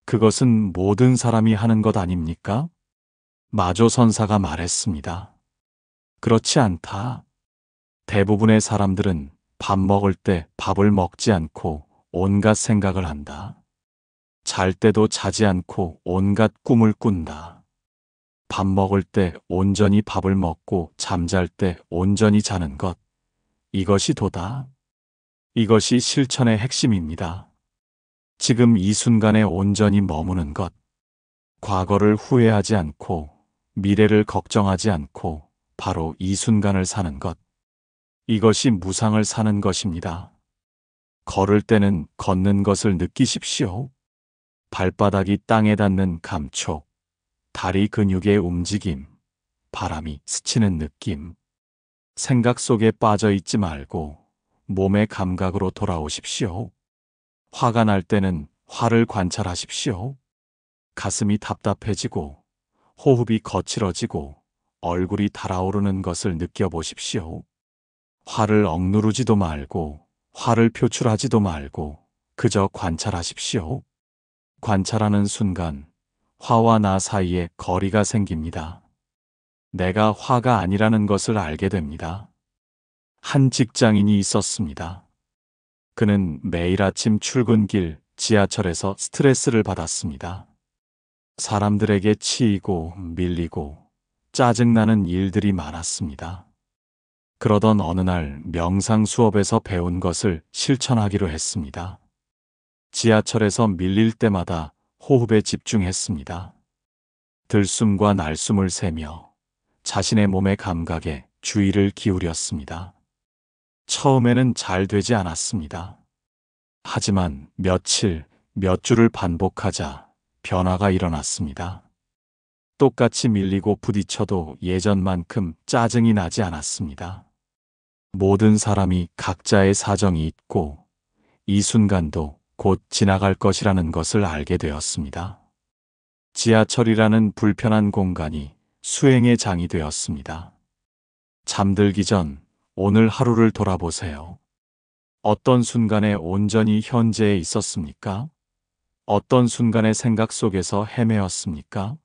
그것은 모든 사람이 하는 것 아닙니까? 마조선사가 말했습니다. 그렇지 않다. 대부분의 사람들은 밥 먹을 때 밥을 먹지 않고 온갖 생각을 한다. 잘 때도 자지 않고 온갖 꿈을 꾼다. 밥 먹을 때 온전히 밥을 먹고 잠잘 때 온전히 자는 것. 이것이 도다. 이것이 실천의 핵심입니다. 지금 이 순간에 온전히 머무는 것. 과거를 후회하지 않고 미래를 걱정하지 않고 바로 이 순간을 사는 것. 이것이 무상을 사는 것입니다. 걸을 때는 걷는 것을 느끼십시오. 발바닥이 땅에 닿는 감촉, 다리 근육의 움직임, 바람이 스치는 느낌. 생각 속에 빠져 있지 말고 몸의 감각으로 돌아오십시오. 화가 날 때는 화를 관찰하십시오. 가슴이 답답해지고 호흡이 거칠어지고 얼굴이 달아오르는 것을 느껴보십시오. 화를 억누르지도 말고 화를 표출하지도 말고 그저 관찰하십시오. 관찰하는 순간 화와 나 사이에 거리가 생깁니다. 내가 화가 아니라는 것을 알게 됩니다. 한 직장인이 있었습니다. 그는 매일 아침 출근길 지하철에서 스트레스를 받았습니다. 사람들에게 치이고 밀리고 짜증나는 일들이 많았습니다. 그러던 어느 날 명상 수업에서 배운 것을 실천하기로 했습니다. 지하철에서 밀릴 때마다 호흡에 집중했습니다. 들숨과 날숨을 세며 자신의 몸의 감각에 주의를 기울였습니다. 처음에는 잘 되지 않았습니다. 하지만 며칠, 몇 주를 반복하자 변화가 일어났습니다. 똑같이 밀리고 부딪혀도 예전만큼 짜증이 나지 않았습니다. 모든 사람이 각자의 사정이 있고 이 순간도 곧 지나갈 것이라는 것을 알게 되었습니다. 지하철이라는 불편한 공간이 수행의 장이 되었습니다. 잠들기 전 오늘 하루를 돌아보세요. 어떤 순간에 온전히 현재에 있었습니까? 어떤 순간의 생각 속에서 헤매었습니까?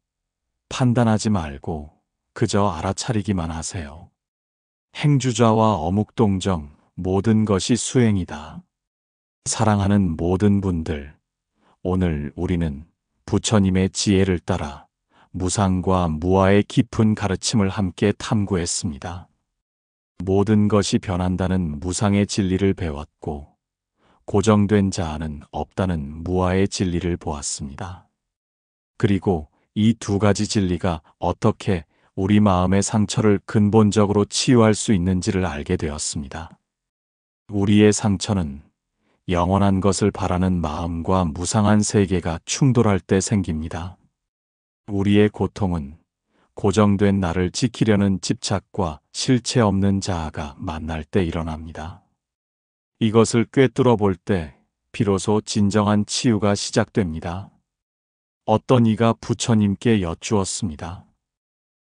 판단하지 말고 그저 알아차리기만 하세요. 행주좌와 어묵동정 모든 것이 수행이다. 사랑하는 모든 분들, 오늘 우리는 부처님의 지혜를 따라 무상과 무아의 깊은 가르침을 함께 탐구했습니다. 모든 것이 변한다는 무상의 진리를 배웠고 고정된 자아는 없다는 무아의 진리를 보았습니다. 그리고 이 두 가지 진리가 어떻게 우리 마음의 상처를 근본적으로 치유할 수 있는지를 알게 되었습니다. 우리의 상처는 영원한 것을 바라는 마음과 무상한 세계가 충돌할 때 생깁니다. 우리의 고통은 고정된 나를 지키려는 집착과 실체 없는 자아가 만날 때 일어납니다. 이것을 꿰뚫어 볼 때 비로소 진정한 치유가 시작됩니다. 어떤 이가 부처님께 여쭈었습니다.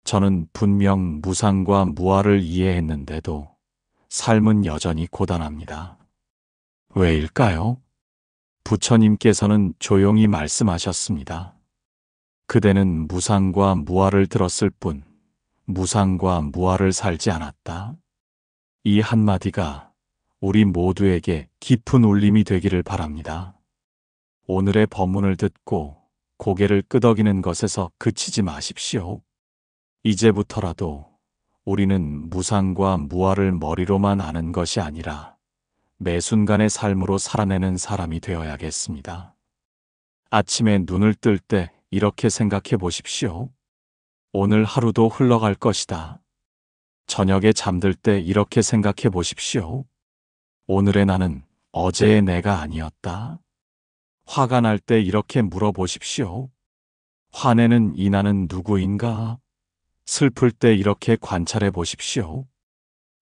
저는 분명 무상과 무아를 이해했는데도 삶은 여전히 고단합니다. 왜일까요? 부처님께서는 조용히 말씀하셨습니다. 그대는 무상과 무아를 들었을 뿐 무상과 무아를 살지 않았다. 이 한마디가 우리 모두에게 깊은 울림이 되기를 바랍니다. 오늘의 법문을 듣고 고개를 끄덕이는 것에서 그치지 마십시오. 이제부터라도 우리는 무상과 무아를 머리로만 아는 것이 아니라 매 순간의 삶으로 살아내는 사람이 되어야겠습니다. 아침에 눈을 뜰 때 이렇게 생각해 보십시오. 오늘 하루도 흘러갈 것이다. 저녁에 잠들 때 이렇게 생각해 보십시오. 오늘의 나는 어제의 내가 아니었다. 화가 날 때 이렇게 물어보십시오. 화내는 이 나는 누구인가? 슬플 때 이렇게 관찰해 보십시오.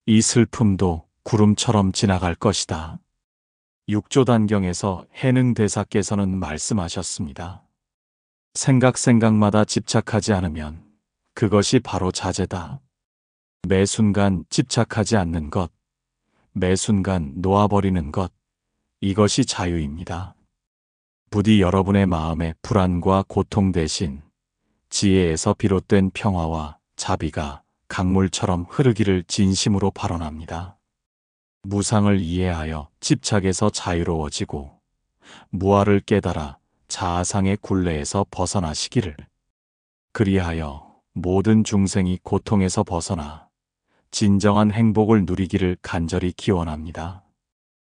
이 슬픔도 구름처럼 지나갈 것이다. 육조단경에서 해능대사께서는 말씀하셨습니다. 생각마다 집착하지 않으면 그것이 바로 자제다. 매 순간 집착하지 않는 것, 매 순간 놓아버리는 것, 이것이 자유입니다. 부디 여러분의 마음의 불안과 고통 대신 지혜에서 비롯된 평화와 자비가 강물처럼 흐르기를 진심으로 발언합니다. 무상을 이해하여 집착에서 자유로워지고 무아를 깨달아 자아상의 굴레에서 벗어나시기를. 그리하여 모든 중생이 고통에서 벗어나 진정한 행복을 누리기를 간절히 기원합니다.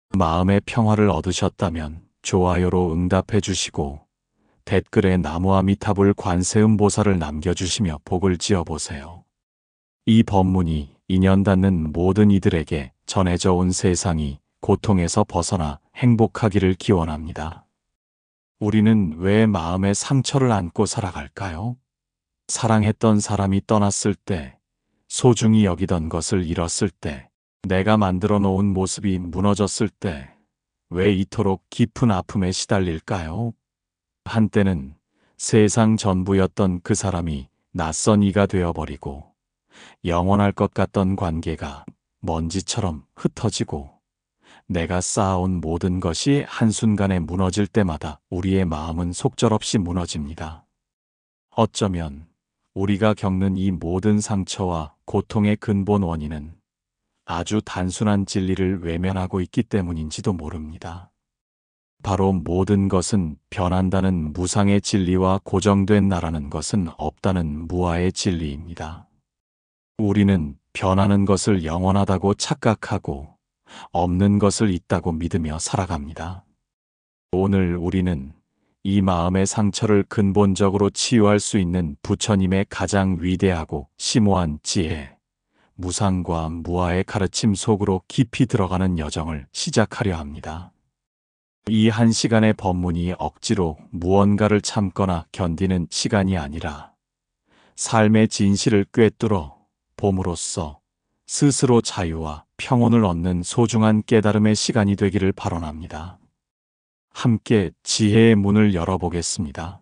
마음의 평화를 얻으셨다면 좋아요로 응답해 주시고 댓글에 나무아미타불 관세음보살을 남겨주시며 복을 지어보세요. 이 법문이 인연 닿는 모든 이들에게 전해져 온 세상이 고통에서 벗어나 행복하기를 기원합니다. 우리는 왜 마음의 상처를 안고 살아갈까요? 사랑했던 사람이 떠났을 때, 소중히 여기던 것을 잃었을 때, 내가 만들어 놓은 모습이 무너졌을 때, 왜 이토록 깊은 아픔에 시달릴까요? 한때는 세상 전부였던 그 사람이 낯선 이가 되어버리고 영원할 것 같던 관계가 먼지처럼 흩어지고 내가 쌓아온 모든 것이 한순간에 무너질 때마다 우리의 마음은 속절없이 무너집니다. 어쩌면 우리가 겪는 이 모든 상처와 고통의 근본 원인은 아주 단순한 진리를 외면하고 있기 때문인지도 모릅니다. 바로 모든 것은 변한다는 무상의 진리와 고정된 나라는 것은 없다는 무아의 진리입니다. 우리는 변하는 것을 영원하다고 착각하고 없는 것을 있다고 믿으며 살아갑니다. 오늘 우리는 이 마음의 상처를 근본적으로 치유할 수 있는 부처님의 가장 위대하고 심오한 지혜, 무상과 무아의 가르침 속으로 깊이 들어가는 여정을 시작하려 합니다. 이 한 시간의 법문이 억지로 무언가를 참거나 견디는 시간이 아니라 삶의 진실을 꿰뚫어 봄으로써 스스로 자유와 평온을 얻는 소중한 깨달음의 시간이 되기를 발언합니다. 함께 지혜의 문을 열어보겠습니다.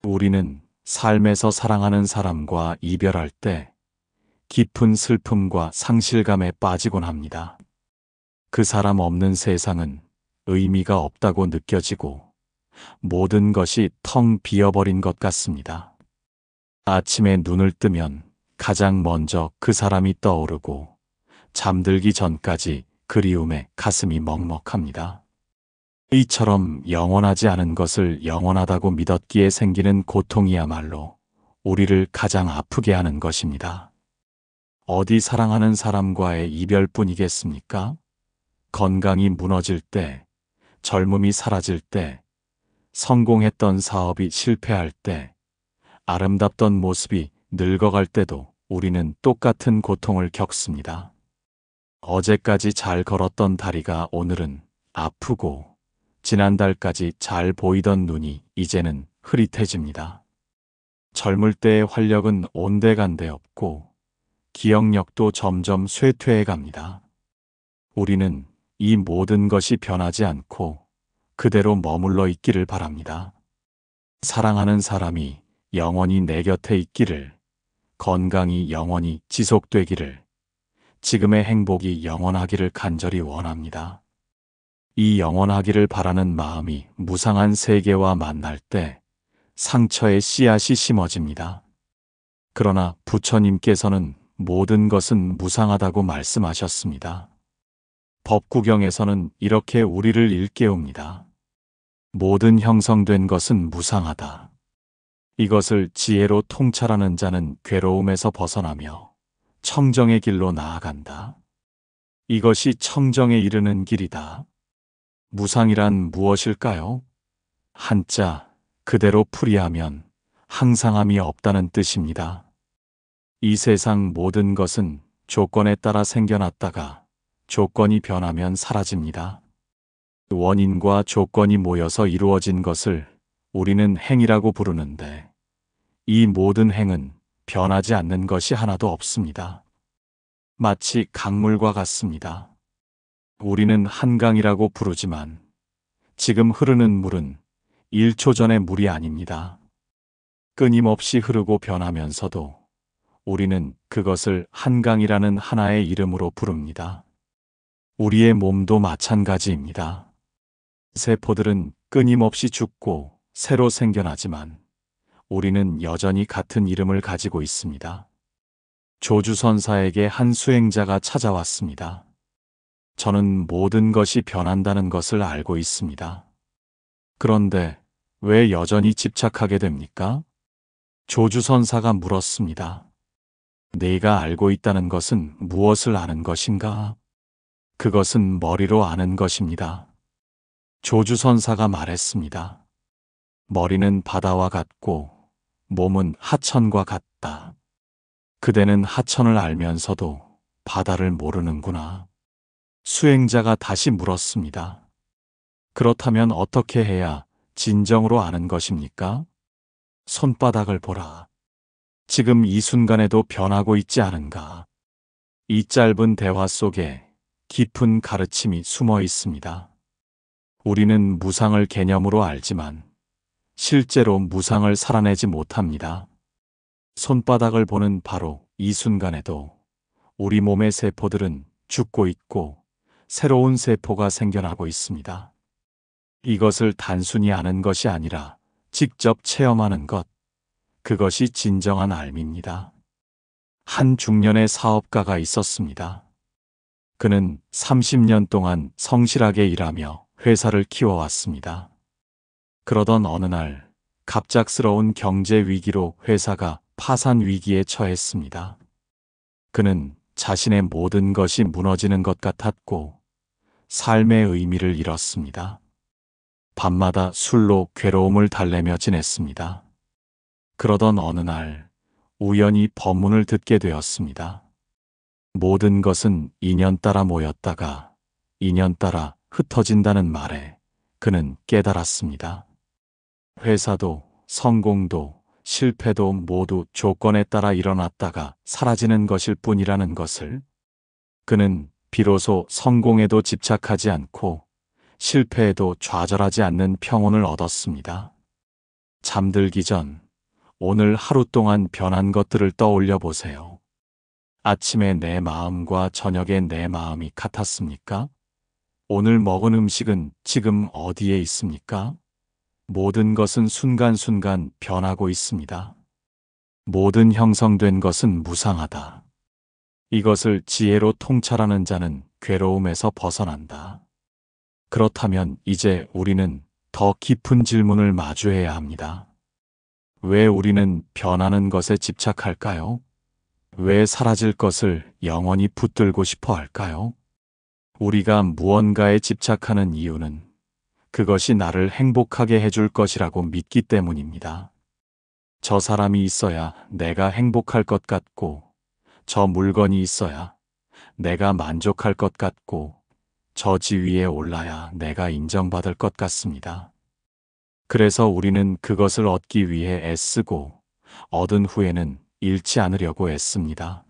우리는 삶에서 사랑하는 사람과 이별할 때 깊은 슬픔과 상실감에 빠지곤 합니다. 그 사람 없는 세상은 의미가 없다고 느껴지고 모든 것이 텅 비어버린 것 같습니다. 아침에 눈을 뜨면 가장 먼저 그 사람이 떠오르고 잠들기 전까지 그리움에 가슴이 먹먹합니다. 이처럼 영원하지 않은 것을 영원하다고 믿었기에 생기는 고통이야말로 우리를 가장 아프게 하는 것입니다. 어디 사랑하는 사람과의 이별뿐이겠습니까? 건강이 무너질 때, 젊음이 사라질 때, 성공했던 사업이 실패할 때, 아름답던 모습이 늙어갈 때도 우리는 똑같은 고통을 겪습니다. 어제까지 잘 걸었던 다리가 오늘은 아프고, 지난달까지 잘 보이던 눈이 이제는 흐릿해집니다. 젊을 때의 활력은 온데간데 없고 기억력도 점점 쇠퇴해 갑니다. 우리는 이 모든 것이 변하지 않고 그대로 머물러 있기를 바랍니다. 사랑하는 사람이 영원히 내 곁에 있기를, 건강이 영원히 지속되기를, 지금의 행복이 영원하기를 간절히 원합니다. 이 영원하기를 바라는 마음이 무상한 세계와 만날 때 상처의 씨앗이 심어집니다. 그러나 부처님께서는 모든 것은 무상하다고 말씀하셨습니다. 법구경에서는 이렇게 우리를 일깨웁니다. 모든 형성된 것은 무상하다. 이것을 지혜로 통찰하는 자는 괴로움에서 벗어나며 청정의 길로 나아간다. 이것이 청정에 이르는 길이다. 무상이란 무엇일까요? 한자 그대로 풀이하면 항상함이 없다는 뜻입니다. 이 세상 모든 것은 조건에 따라 생겨났다가 조건이 변하면 사라집니다. 원인과 조건이 모여서 이루어진 것을 우리는 행이라고 부르는데 이 모든 행은 변하지 않는 것이 하나도 없습니다. 마치 강물과 같습니다. 우리는 한강이라고 부르지만 지금 흐르는 물은 1초 전의 물이 아닙니다. 끊임없이 흐르고 변하면서도 우리는 그것을 한강이라는 하나의 이름으로 부릅니다. 우리의 몸도 마찬가지입니다. 세포들은 끊임없이 죽고 새로 생겨나지만 우리는 여전히 같은 이름을 가지고 있습니다. 조주선사에게 한 수행자가 찾아왔습니다. 저는 모든 것이 변한다는 것을 알고 있습니다. 그런데 왜 여전히 집착하게 됩니까? 조주선사가 물었습니다. 내가 알고 있다는 것은 무엇을 아는 것인가? 그것은 머리로 아는 것입니다. 조주선사가 말했습니다. 머리는 바다와 같고 몸은 하천과 같다. 그대는 하천을 알면서도 바다를 모르는구나. 수행자가 다시 물었습니다. 그렇다면 어떻게 해야 진정으로 아는 것입니까? 손바닥을 보라. 지금 이 순간에도 변하고 있지 않은가? 이 짧은 대화 속에 깊은 가르침이 숨어 있습니다. 우리는 무상을 개념으로 알지만 실제로 무상을 살아내지 못합니다. 손바닥을 보는 바로 이 순간에도 우리 몸의 세포들은 죽고 있고 새로운 세포가 생겨나고 있습니다. 이것을 단순히 아는 것이 아니라 직접 체험하는 것, 그것이 진정한 알미입니다. 한 중년의 사업가가 있었습니다. 그는 30년 동안 성실하게 일하며 회사를 키워왔습니다. 그러던 어느 날 갑작스러운 경제 위기로 회사가 파산 위기에 처했습니다. 그는 자신의 모든 것이 무너지는 것 같았고 삶의 의미를 잃었습니다. 밤마다 술로 괴로움을 달래며 지냈습니다. 그러던 어느 날 우연히 법문을 듣게 되었습니다. 모든 것은 인연 따라 모였다가 인연 따라 흩어진다는 말에 그는 깨달았습니다. 회사도 성공도 실패도 모두 조건에 따라 일어났다가 사라지는 것일 뿐이라는 것을, 그는 비로소 성공에도 집착하지 않고 실패에도 좌절하지 않는 평온을 얻었습니다. 잠들기 전 오늘 하루 동안 변한 것들을 떠올려 보세요. 아침에 내 마음과 저녁에 내 마음이 같았습니까? 오늘 먹은 음식은 지금 어디에 있습니까? 모든 것은 순간순간 변하고 있습니다. 모든 형성된 것은 무상하다. 이것을 지혜로 통찰하는 자는 괴로움에서 벗어난다. 그렇다면 이제 우리는 더 깊은 질문을 마주해야 합니다. 왜 우리는 변하는 것에 집착할까요? 왜 사라질 것을 영원히 붙들고 싶어 할까요? 우리가 무언가에 집착하는 이유는 그것이 나를 행복하게 해줄 것이라고 믿기 때문입니다. 저 사람이 있어야 내가 행복할 것 같고, 저 물건이 있어야 내가 만족할 것 같고, 저 지위에 올라야 내가 인정받을 것 같습니다. 그래서 우리는 그것을 얻기 위해 애쓰고, 얻은 후에는 잃지 않으려고 애씁니다.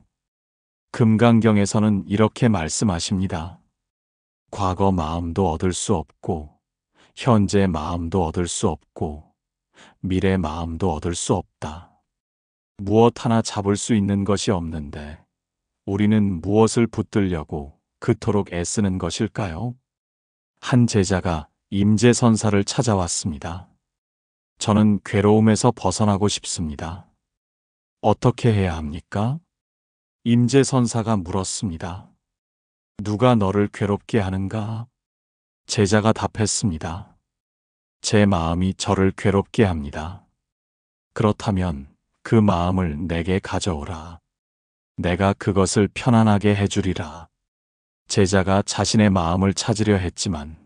금강경에서는 이렇게 말씀하십니다. 과거 마음도 얻을 수 없고, 현재 마음도 얻을 수 없고, 미래 마음도 얻을 수 없다. 무엇 하나 잡을 수 있는 것이 없는데, 우리는 무엇을 붙들려고 그토록 애쓰는 것일까요? 한 제자가 임재선사를 찾아왔습니다. 저는 괴로움에서 벗어나고 싶습니다. 어떻게 해야 합니까? 임재선사가 물었습니다. 누가 너를 괴롭게 하는가? 제자가 답했습니다. 제 마음이 저를 괴롭게 합니다. 그렇다면 그 마음을 내게 가져오라. 내가 그것을 편안하게 해주리라. 제자가 자신의 마음을 찾으려 했지만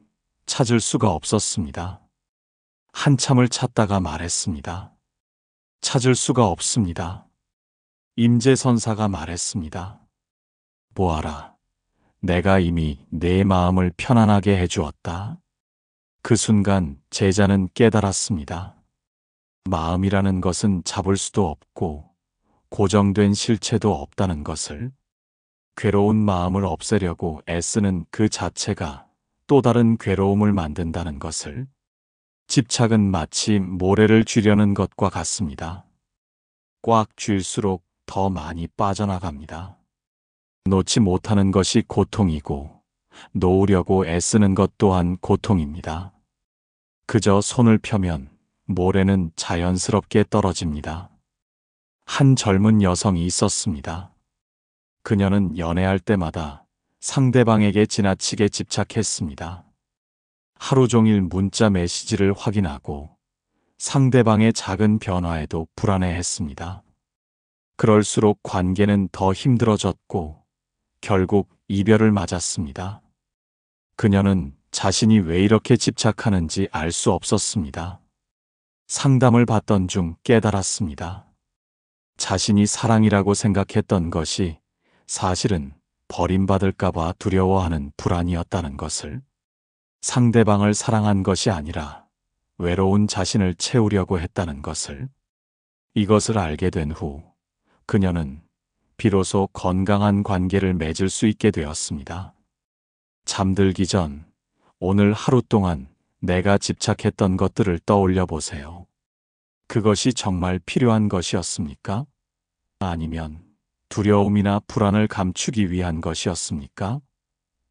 찾을 수가 없었습니다. 한참을 찾다가 말했습니다. 찾을 수가 없습니다. 임재선사가 말했습니다. 보아라. 내가 이미 내 마음을 편안하게 해주었다. 그 순간 제자는 깨달았습니다. 마음이라는 것은 잡을 수도 없고 고정된 실체도 없다는 것을, 괴로운 마음을 없애려고 애쓰는 그 자체가 또 다른 괴로움을 만든다는 것을, 집착은 마치 모래를 쥐려는 것과 같습니다. 꽉 쥘수록 더 많이 빠져나갑니다. 놓지 못하는 것이 고통이고 놓으려고 애쓰는 것 또한 고통입니다. 그저 손을 펴면 모래는 자연스럽게 떨어집니다. 한 젊은 여성이 있었습니다. 그녀는 연애할 때마다 상대방에게 지나치게 집착했습니다. 하루 종일 문자 메시지를 확인하고 상대방의 작은 변화에도 불안해했습니다. 그럴수록 관계는 더 힘들어졌고 결국 이별을 맞았습니다. 그녀는 자신이 왜 이렇게 집착하는지 알 수 없었습니다. 상담을 받던 중 깨달았습니다. 자신이 사랑이라고 생각했던 것이 사실은 버림받을까봐 두려워하는 불안이었다는 것을, 상대방을 사랑한 것이 아니라 외로운 자신을 채우려고 했다는 것을, 이것을 알게 된 후 그녀는 비로소 건강한 관계를 맺을 수 있게 되었습니다. 잠들기 전 오늘 하루 동안 내가 집착했던 것들을 떠올려 보세요. 그것이 정말 필요한 것이었습니까? 아니면 두려움이나 불안을 감추기 위한 것이었습니까?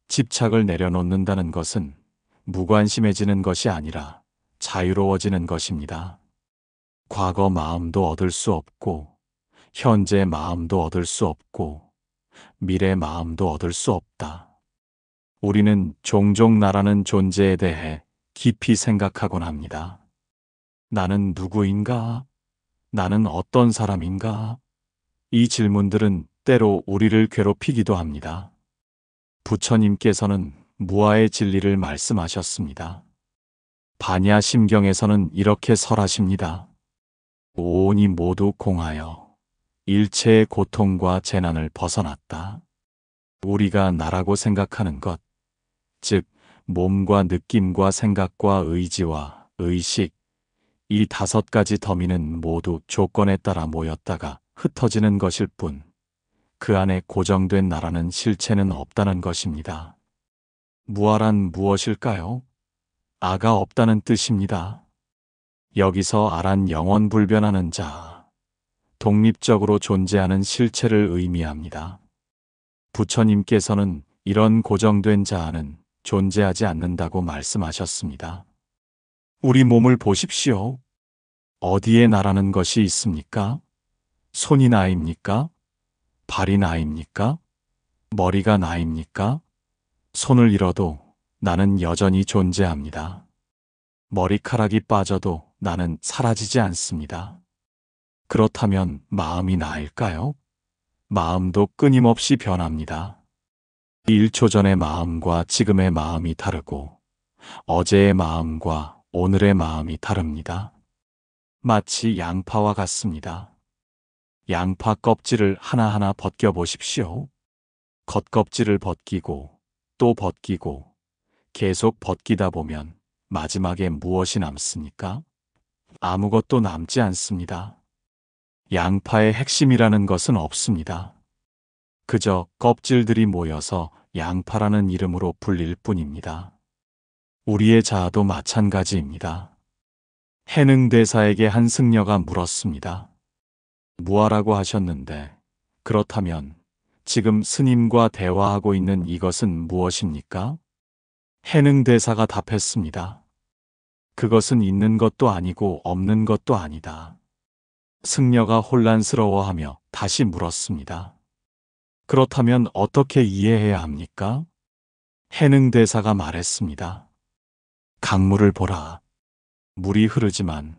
집착을 내려놓는다는 것은 무관심해지는 것이 아니라 자유로워지는 것입니다. 과거 마음도 얻을 수 없고, 현재 마음도 얻을 수 없고, 미래 마음도 얻을 수 없다. 우리는 종종 나라는 존재에 대해 깊이 생각하곤 합니다. 나는 누구인가? 나는 어떤 사람인가? 이 질문들은 때로 우리를 괴롭히기도 합니다. 부처님께서는 무아의 진리를 말씀하셨습니다. 반야심경에서는 이렇게 설하십니다. 오온이 모두 공하여 일체의 고통과 재난을 벗어났다. 우리가 나라고 생각하는 것, 즉 몸과 느낌과 생각과 의지와 의식, 이 5가지 더미는 모두 조건에 따라 모였다가 흩어지는 것일 뿐, 그 안에 고정된 나라는 실체는 없다는 것입니다. 무아란 무엇일까요? 아가 없다는 뜻입니다. 여기서 아란 영원불변하는 자, 독립적으로 존재하는 실체를 의미합니다. 부처님께서는 이런 고정된 자아는 존재하지 않는다고 말씀하셨습니다. 우리 몸을 보십시오. 어디에 나라는 것이 있습니까? 손이 나입니까? 발이 나입니까? 머리가 나입니까? 손을 잃어도 나는 여전히 존재합니다. 머리카락이 빠져도 나는 사라지지 않습니다. 그렇다면 마음이 나일까요? 마음도 끊임없이 변합니다. 1초 전의 마음과 지금의 마음이 다르고 어제의 마음과 오늘의 마음이 다릅니다. 마치 양파와 같습니다. 양파 껍질을 하나하나 벗겨보십시오. 겉껍질을 벗기고 또 벗기고 계속 벗기다 보면 마지막에 무엇이 남습니까? 아무것도 남지 않습니다. 양파의 핵심이라는 것은 없습니다. 그저 껍질들이 모여서 양파라는 이름으로 불릴 뿐입니다. 우리의 자아도 마찬가지입니다. 해능대사에게 한 승려가 물었습니다. 무아라고 하셨는데 그렇다면 지금 스님과 대화하고 있는 이것은 무엇입니까? 해능대사가 답했습니다. 그것은 있는 것도 아니고 없는 것도 아니다. 승려가 혼란스러워하며 다시 물었습니다. 그렇다면 어떻게 이해해야 합니까? 해능대사가 말했습니다. 강물을 보라. 물이 흐르지만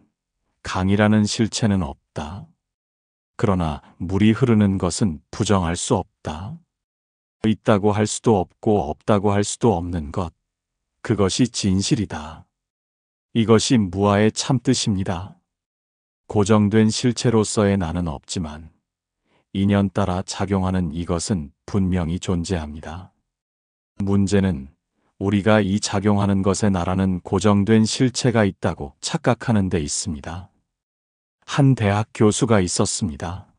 강이라는 실체는 없다. 그러나 물이 흐르는 것은 부정할 수 없다. 있다고 할 수도 없고 없다고 할 수도 없는 것. 그것이 진실이다. 이것이 무아의 참뜻입니다. 고정된 실체로서의 나는 없지만 인연 따라 작용하는 이것은 분명히 존재합니다. 문제는 우리가 이 작용하는 것에 나라는 고정된 실체가 있다고 착각하는 데 있습니다. 한 대학 교수가 있었습니다.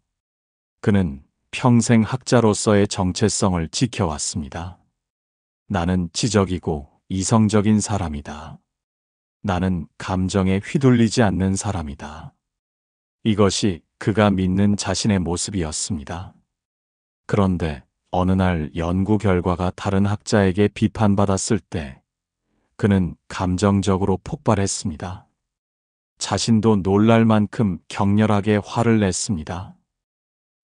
그는 평생 학자로서의 정체성을 지켜왔습니다. 나는 지적이고 이성적인 사람이다. 나는 감정에 휘둘리지 않는 사람이다. 이것이 그가 믿는 자신의 모습이었습니다. 그런데 어느 날 연구 결과가 다른 학자에게 비판받았을 때 그는 감정적으로 폭발했습니다. 자신도 놀랄 만큼 격렬하게 화를 냈습니다.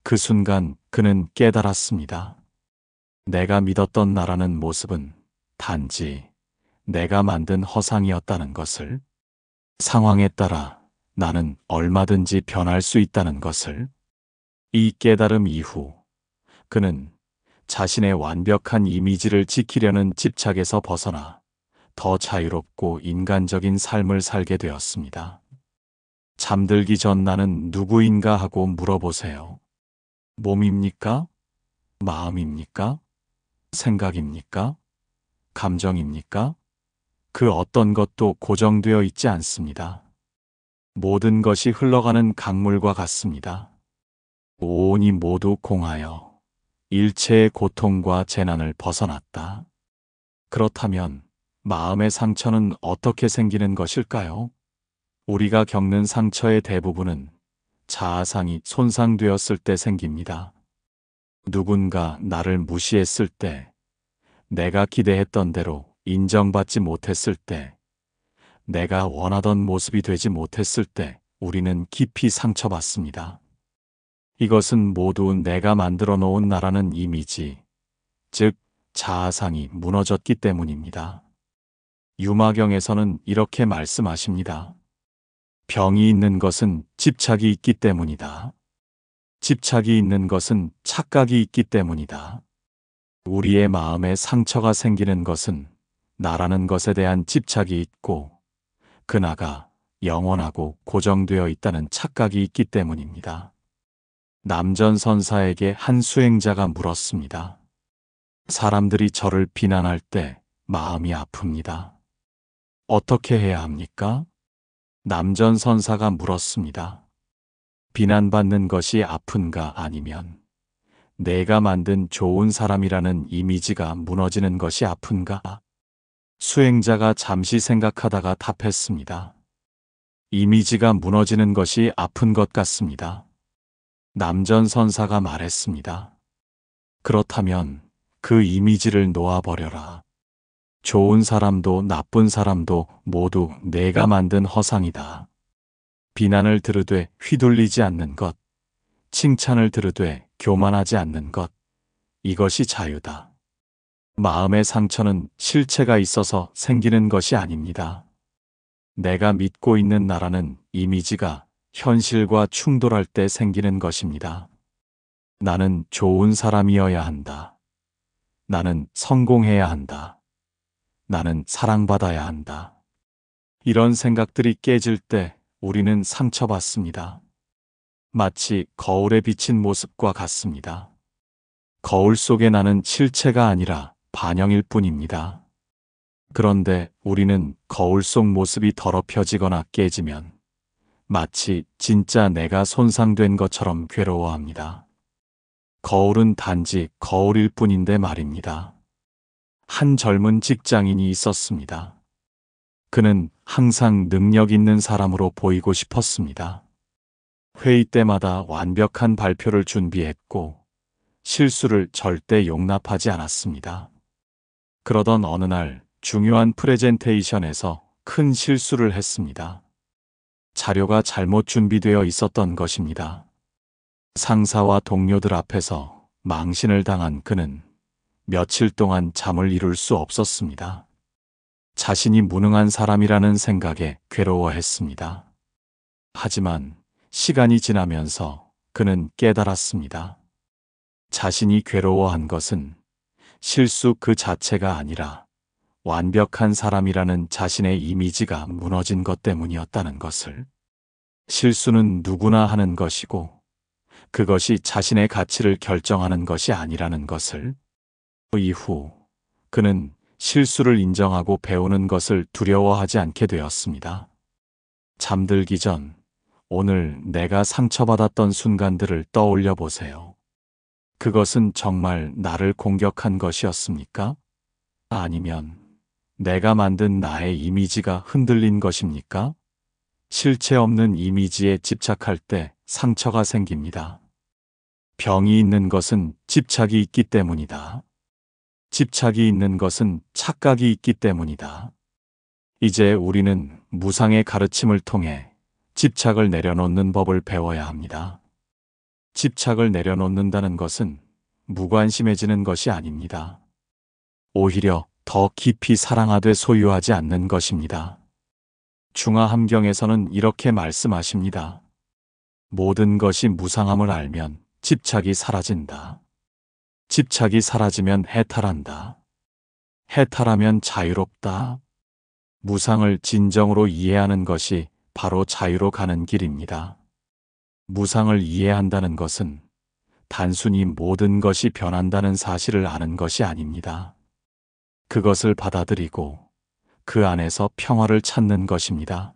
그 순간 그는 깨달았습니다. 내가 믿었던 나라는 모습은 단지 내가 만든 허상이었다는 것을, 상황에 따라 나는 얼마든지 변할 수 있다는 것을. 이 깨달음 이후 그는 자신의 완벽한 이미지를 지키려는 집착에서 벗어나 더 자유롭고 인간적인 삶을 살게 되었습니다. 잠들기 전 나는 누구인가 하고 물어보세요. 몸입니까? 마음입니까? 생각입니까? 감정입니까? 그 어떤 것도 고정되어 있지 않습니다. 모든 것이 흘러가는 강물과 같습니다. 오온이 모두 공하여 일체의 고통과 재난을 벗어났다. 그렇다면 마음의 상처는 어떻게 생기는 것일까요? 우리가 겪는 상처의 대부분은 자아상이 손상되었을 때 생깁니다. 누군가 나를 무시했을 때, 내가 기대했던 대로 인정받지 못했을 때, 내가 원하던 모습이 되지 못했을 때 우리는 깊이 상처받습니다. 이것은 모두 내가 만들어 놓은 나라는 이미지, 즉 자아상이 무너졌기 때문입니다. 유마경에서는 이렇게 말씀하십니다. 병이 있는 것은 집착이 있기 때문이다. 집착이 있는 것은 착각이 있기 때문이다. 우리의 마음에 상처가 생기는 것은 나라는 것에 대한 집착이 있고 그 나가 영원하고 고정되어 있다는 착각이 있기 때문입니다. 남전선사에게 한 수행자가 물었습니다. 사람들이 저를 비난할 때 마음이 아픕니다. 어떻게 해야 합니까? 남전선사가 물었습니다. 비난받는 것이 아픈가 아니면 내가 만든 좋은 사람이라는 이미지가 무너지는 것이 아픈가? 수행자가 잠시 생각하다가 답했습니다. 이미지가 무너지는 것이 아픈 것 같습니다. 남전선사가 말했습니다. 그렇다면 그 이미지를 놓아버려라. 좋은 사람도 나쁜 사람도 모두 내가 만든 허상이다. 비난을 들으되 휘둘리지 않는 것, 칭찬을 들으되 교만하지 않는 것, 이것이 자유다. 마음의 상처는 실체가 있어서 생기는 것이 아닙니다. 내가 믿고 있는 나라는 이미지가 현실과 충돌할 때 생기는 것입니다. 나는 좋은 사람이어야 한다. 나는 성공해야 한다. 나는 사랑받아야 한다. 이런 생각들이 깨질 때 우리는 상처받습니다. 마치 거울에 비친 모습과 같습니다. 거울 속에 나는 실체가 아니라 반영일 뿐입니다. 그런데 우리는 거울 속 모습이 더럽혀지거나 깨지면 마치 진짜 내가 손상된 것처럼 괴로워합니다. 거울은 단지 거울일 뿐인데 말입니다. 한 젊은 직장인이 있었습니다. 그는 항상 능력 있는 사람으로 보이고 싶었습니다. 회의 때마다 완벽한 발표를 준비했고 실수를 절대 용납하지 않았습니다. 그러던 어느 날 중요한 프레젠테이션에서 큰 실수를 했습니다. 자료가 잘못 준비되어 있었던 것입니다. 상사와 동료들 앞에서 망신을 당한 그는 며칠 동안 잠을 이룰 수 없었습니다. 자신이 무능한 사람이라는 생각에 괴로워했습니다. 하지만 시간이 지나면서 그는 깨달았습니다. 자신이 괴로워한 것은 실수 그 자체가 아니라 완벽한 사람이라는 자신의 이미지가 무너진 것 때문이었다는 것을. 실수는 누구나 하는 것이고 그것이 자신의 가치를 결정하는 것이 아니라는 것을. 이후 그는 실수를 인정하고 배우는 것을 두려워하지 않게 되었습니다. 잠들기 전 오늘 내가 상처받았던 순간들을 떠올려 보세요. 그것은 정말 나를 공격한 것이었습니까? 아니면 내가 만든 나의 이미지가 흔들린 것입니까? 실체 없는 이미지에 집착할 때 상처가 생깁니다. 병이 있는 것은 집착이 있기 때문이다. 집착이 있는 것은 착각이 있기 때문이다. 이제 우리는 무상의 가르침을 통해 집착을 내려놓는 법을 배워야 합니다. 집착을 내려놓는다는 것은 무관심해지는 것이 아닙니다. 오히려 더 깊이 사랑하되 소유하지 않는 것입니다. 중화함경에서는 이렇게 말씀하십니다. 모든 것이 무상함을 알면 집착이 사라진다. 집착이 사라지면 해탈한다. 해탈하면 자유롭다. 무상을 진정으로 이해하는 것이 바로 자유로 가는 길입니다. 무상을 이해한다는 것은 단순히 모든 것이 변한다는 사실을 아는 것이 아닙니다. 그것을 받아들이고 그 안에서 평화를 찾는 것입니다.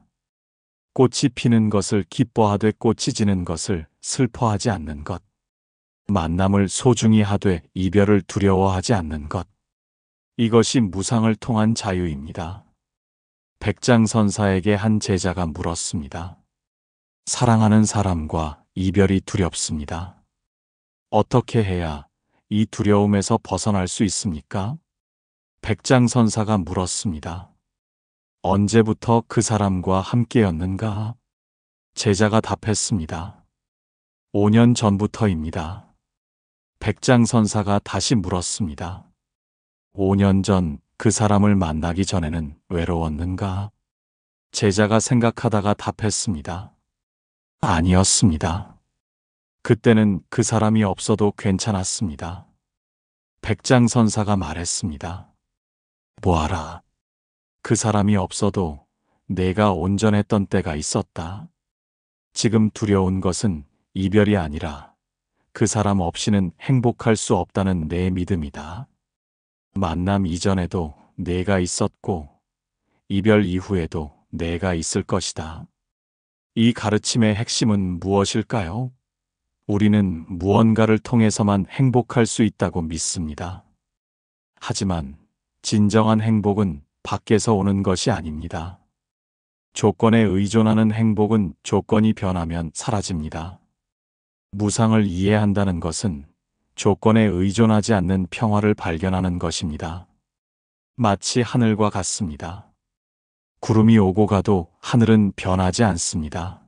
꽃이 피는 것을 기뻐하되 꽃이 지는 것을 슬퍼하지 않는 것. 만남을 소중히 하되 이별을 두려워하지 않는 것. 이것이 무상을 통한 자유입니다. 백장선사에게 한 제자가 물었습니다. 사랑하는 사람과 이별이 두렵습니다. 어떻게 해야 이 두려움에서 벗어날 수 있습니까? 백장선사가 물었습니다. 언제부터 그 사람과 함께였는가? 제자가 답했습니다. 5년 전부터입니다. 백장선사가 다시 물었습니다. 5년 전 그 사람을 만나기 전에는 외로웠는가? 제자가 생각하다가 답했습니다. 아니었습니다. 그때는 그 사람이 없어도 괜찮았습니다. 백장선사가 말했습니다. 보아라. 그 사람이 없어도 내가 온전했던 때가 있었다. 지금 두려운 것은 이별이 아니라 그 사람 없이는 행복할 수 없다는 내 믿음이다. 만남 이전에도 내가 있었고 이별 이후에도 내가 있을 것이다. 이 가르침의 핵심은 무엇일까요? 우리는 무언가를 통해서만 행복할 수 있다고 믿습니다. 하지만 진정한 행복은 밖에서 오는 것이 아닙니다. 조건에 의존하는 행복은 조건이 변하면 사라집니다. 무상을 이해한다는 것은 조건에 의존하지 않는 평화를 발견하는 것입니다. 마치 하늘과 같습니다. 구름이 오고 가도 하늘은 변하지 않습니다.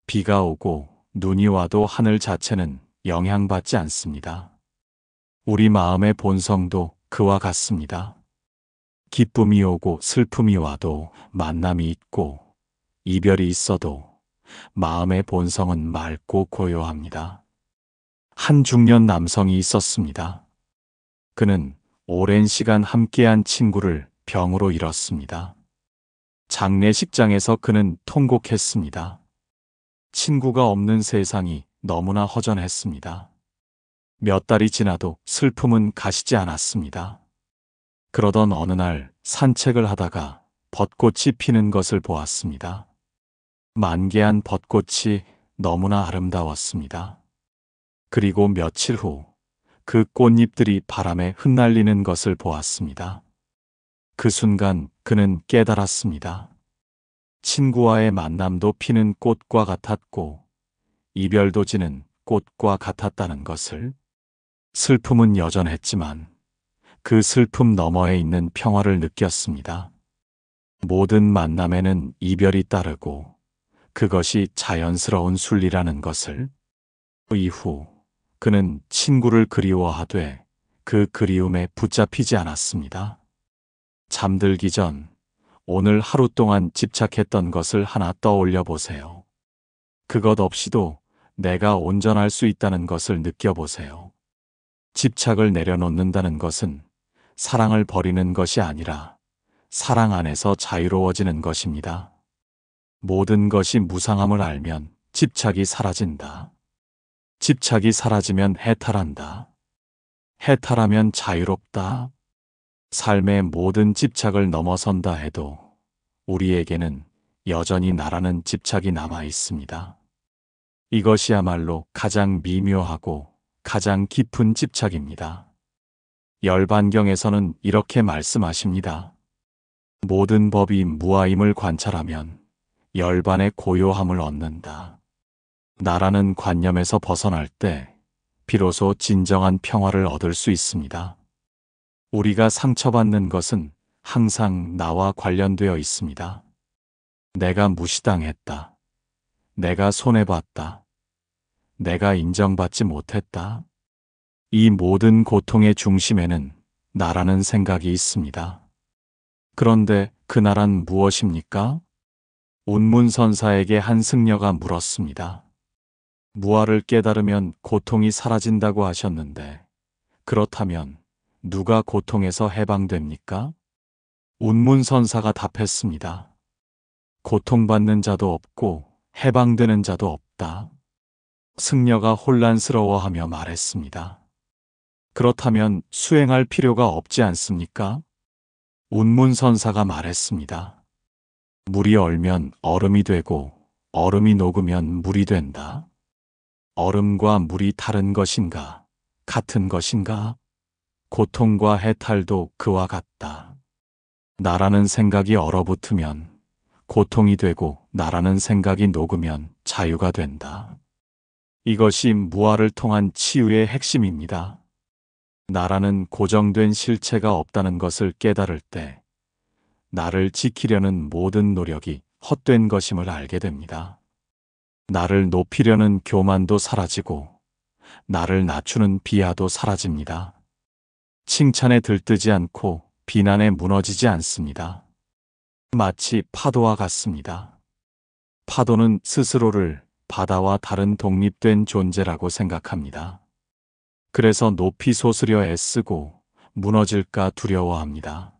비가 오고 눈이 와도 하늘 자체는 영향받지 않습니다. 우리 마음의 본성도 그와 같습니다. 기쁨이 오고 슬픔이 와도 만남이 있고 이별이 있어도 마음의 본성은 맑고 고요합니다. 한 중년 남성이 있었습니다. 그는 오랜 시간 함께한 친구를 병으로 잃었습니다. 장례식장에서 그는 통곡했습니다. 친구가 없는 세상이 너무나 허전했습니다. 몇 달이 지나도 슬픔은 가시지 않았습니다. 그러던 어느 날 산책을 하다가 벚꽃이 피는 것을 보았습니다. 만개한 벚꽃이 너무나 아름다웠습니다. 그리고 며칠 후 그 꽃잎들이 바람에 흩날리는 것을 보았습니다. 그 순간 그는 깨달았습니다. 친구와의 만남도 피는 꽃과 같았고 이별도 지는 꽃과 같았다는 것을. 슬픔은 여전했지만 그 슬픔 너머에 있는 평화를 느꼈습니다. 모든 만남에는 이별이 따르고 그것이 자연스러운 순리라는 것을. 이후 그는 친구를 그리워하되 그 그리움에 붙잡히지 않았습니다. 잠들기 전 오늘 하루 동안 집착했던 것을 하나 떠올려 보세요. 그것 없이도 내가 온전할 수 있다는 것을 느껴보세요. 집착을 내려놓는다는 것은 사랑을 버리는 것이 아니라 사랑 안에서 자유로워지는 것입니다. 모든 것이 무상함을 알면 집착이 사라진다. 집착이 사라지면 해탈한다. 해탈하면 자유롭다. 삶의 모든 집착을 넘어선다 해도 우리에게는 여전히 나라는 집착이 남아 있습니다. 이것이야말로 가장 미묘하고 가장 깊은 집착입니다. 열반경에서는 이렇게 말씀하십니다. 모든 법이 무아임을 관찰하면 열반의 고요함을 얻는다. 나라는 관념에서 벗어날 때 비로소 진정한 평화를 얻을 수 있습니다. 우리가 상처받는 것은 항상 나와 관련되어 있습니다. 내가 무시당했다. 내가 손해봤다. 내가 인정받지 못했다. 이 모든 고통의 중심에는 나라는 생각이 있습니다. 그런데 그 나란 무엇입니까? 운문선사에게 한 승려가 물었습니다. 무아를 깨달으면 고통이 사라진다고 하셨는데 그렇다면 누가 고통에서 해방됩니까? 운문선사가 답했습니다. 고통받는 자도 없고 해방되는 자도 없다. 승려가 혼란스러워하며 말했습니다. 그렇다면 수행할 필요가 없지 않습니까? 운문선사가 말했습니다. 물이 얼면 얼음이 되고 얼음이 녹으면 물이 된다. 얼음과 물이 다른 것인가? 같은 것인가? 고통과 해탈도 그와 같다. 나라는 생각이 얼어붙으면 고통이 되고 나라는 생각이 녹으면 자유가 된다. 이것이 무아를 통한 치유의 핵심입니다. 나라는 고정된 실체가 없다는 것을 깨달을 때 나를 지키려는 모든 노력이 헛된 것임을 알게 됩니다. 나를 높이려는 교만도 사라지고 나를 낮추는 비하도 사라집니다. 칭찬에 들뜨지 않고 비난에 무너지지 않습니다. 마치 파도와 같습니다. 파도는 스스로를 바다와 다른 독립된 존재라고 생각합니다. 그래서 높이 솟으려 애쓰고 무너질까 두려워합니다.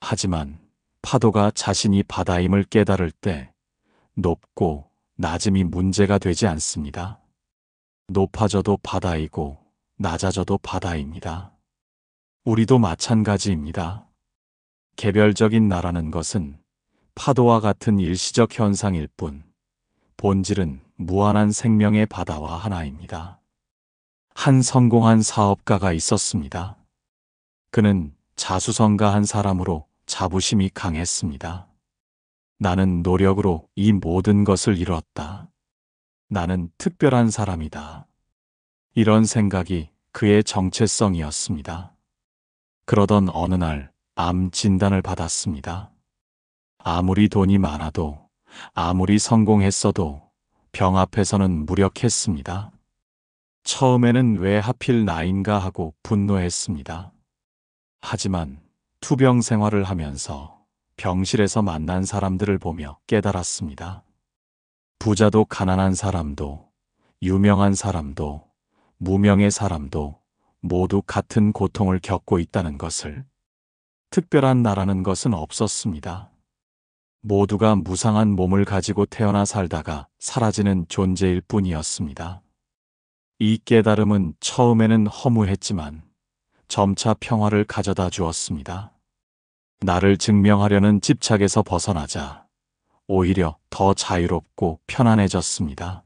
하지만 파도가 자신이 바다임을 깨달을 때 높고 낮음이 문제가 되지 않습니다. 높아져도 바다이고 낮아져도 바다입니다. 우리도 마찬가지입니다. 개별적인 나라는 것은 파도와 같은 일시적 현상일 뿐, 본질은 무한한 생명의 바다와 하나입니다. 한 성공한 사업가가 있었습니다. 그는 자수성가한 사람으로 자부심이 강했습니다. 나는 노력으로 이 모든 것을 이뤘다. 나는 특별한 사람이다. 이런 생각이 그의 정체성이었습니다. 그러던 어느 날 암 진단을 받았습니다. 아무리 돈이 많아도, 아무리 성공했어도 병 앞에서는 무력했습니다. 처음에는 왜 하필 나인가 하고 분노했습니다. 하지만 투병 생활을 하면서 병실에서 만난 사람들을 보며 깨달았습니다. 부자도 가난한 사람도, 유명한 사람도, 무명의 사람도 모두 같은 고통을 겪고 있다는 것을. 특별한 나라는 것은 없었습니다. 모두가 무상한 몸을 가지고 태어나 살다가 사라지는 존재일 뿐이었습니다. 이 깨달음은 처음에는 허무했지만 점차 평화를 가져다 주었습니다. 나를 증명하려는 집착에서 벗어나자 오히려 더 자유롭고 편안해졌습니다.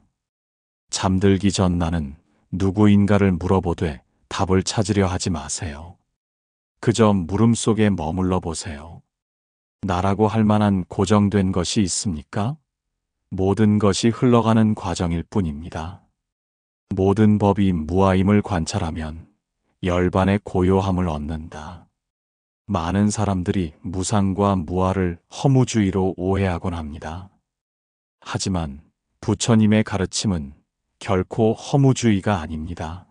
잠들기 전 나는 누구인가를 물어보되 답을 찾으려 하지 마세요. 그저 물음 속에 머물러 보세요. 나라고 할 만한 고정된 것이 있습니까? 모든 것이 흘러가는 과정일 뿐입니다. 모든 법이 무아임을 관찰하면 열반의 고요함을 얻는다. 많은 사람들이 무상과 무아를 허무주의로 오해하곤 합니다. 하지만 부처님의 가르침은 결코 허무주의가 아닙니다.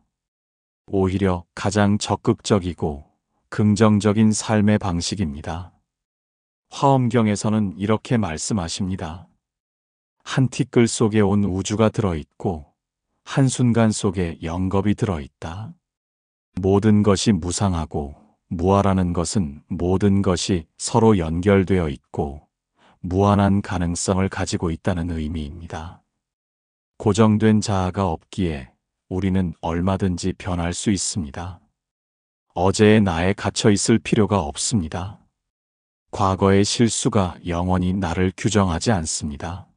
오히려 가장 적극적이고 긍정적인 삶의 방식입니다. 화엄경에서는 이렇게 말씀하십니다. 한 티끌 속에 온 우주가 들어있고 한순간 속에 영겁이 들어있다. 모든 것이 무상하고 무아라는 것은 모든 것이 서로 연결되어 있고 무한한 가능성을 가지고 있다는 의미입니다. 고정된 자아가 없기에 우리는 얼마든지 변할 수 있습니다. 어제의 나에 갇혀 있을 필요가 없습니다. 과거의 실수가 영원히 나를 규정하지 않습니다.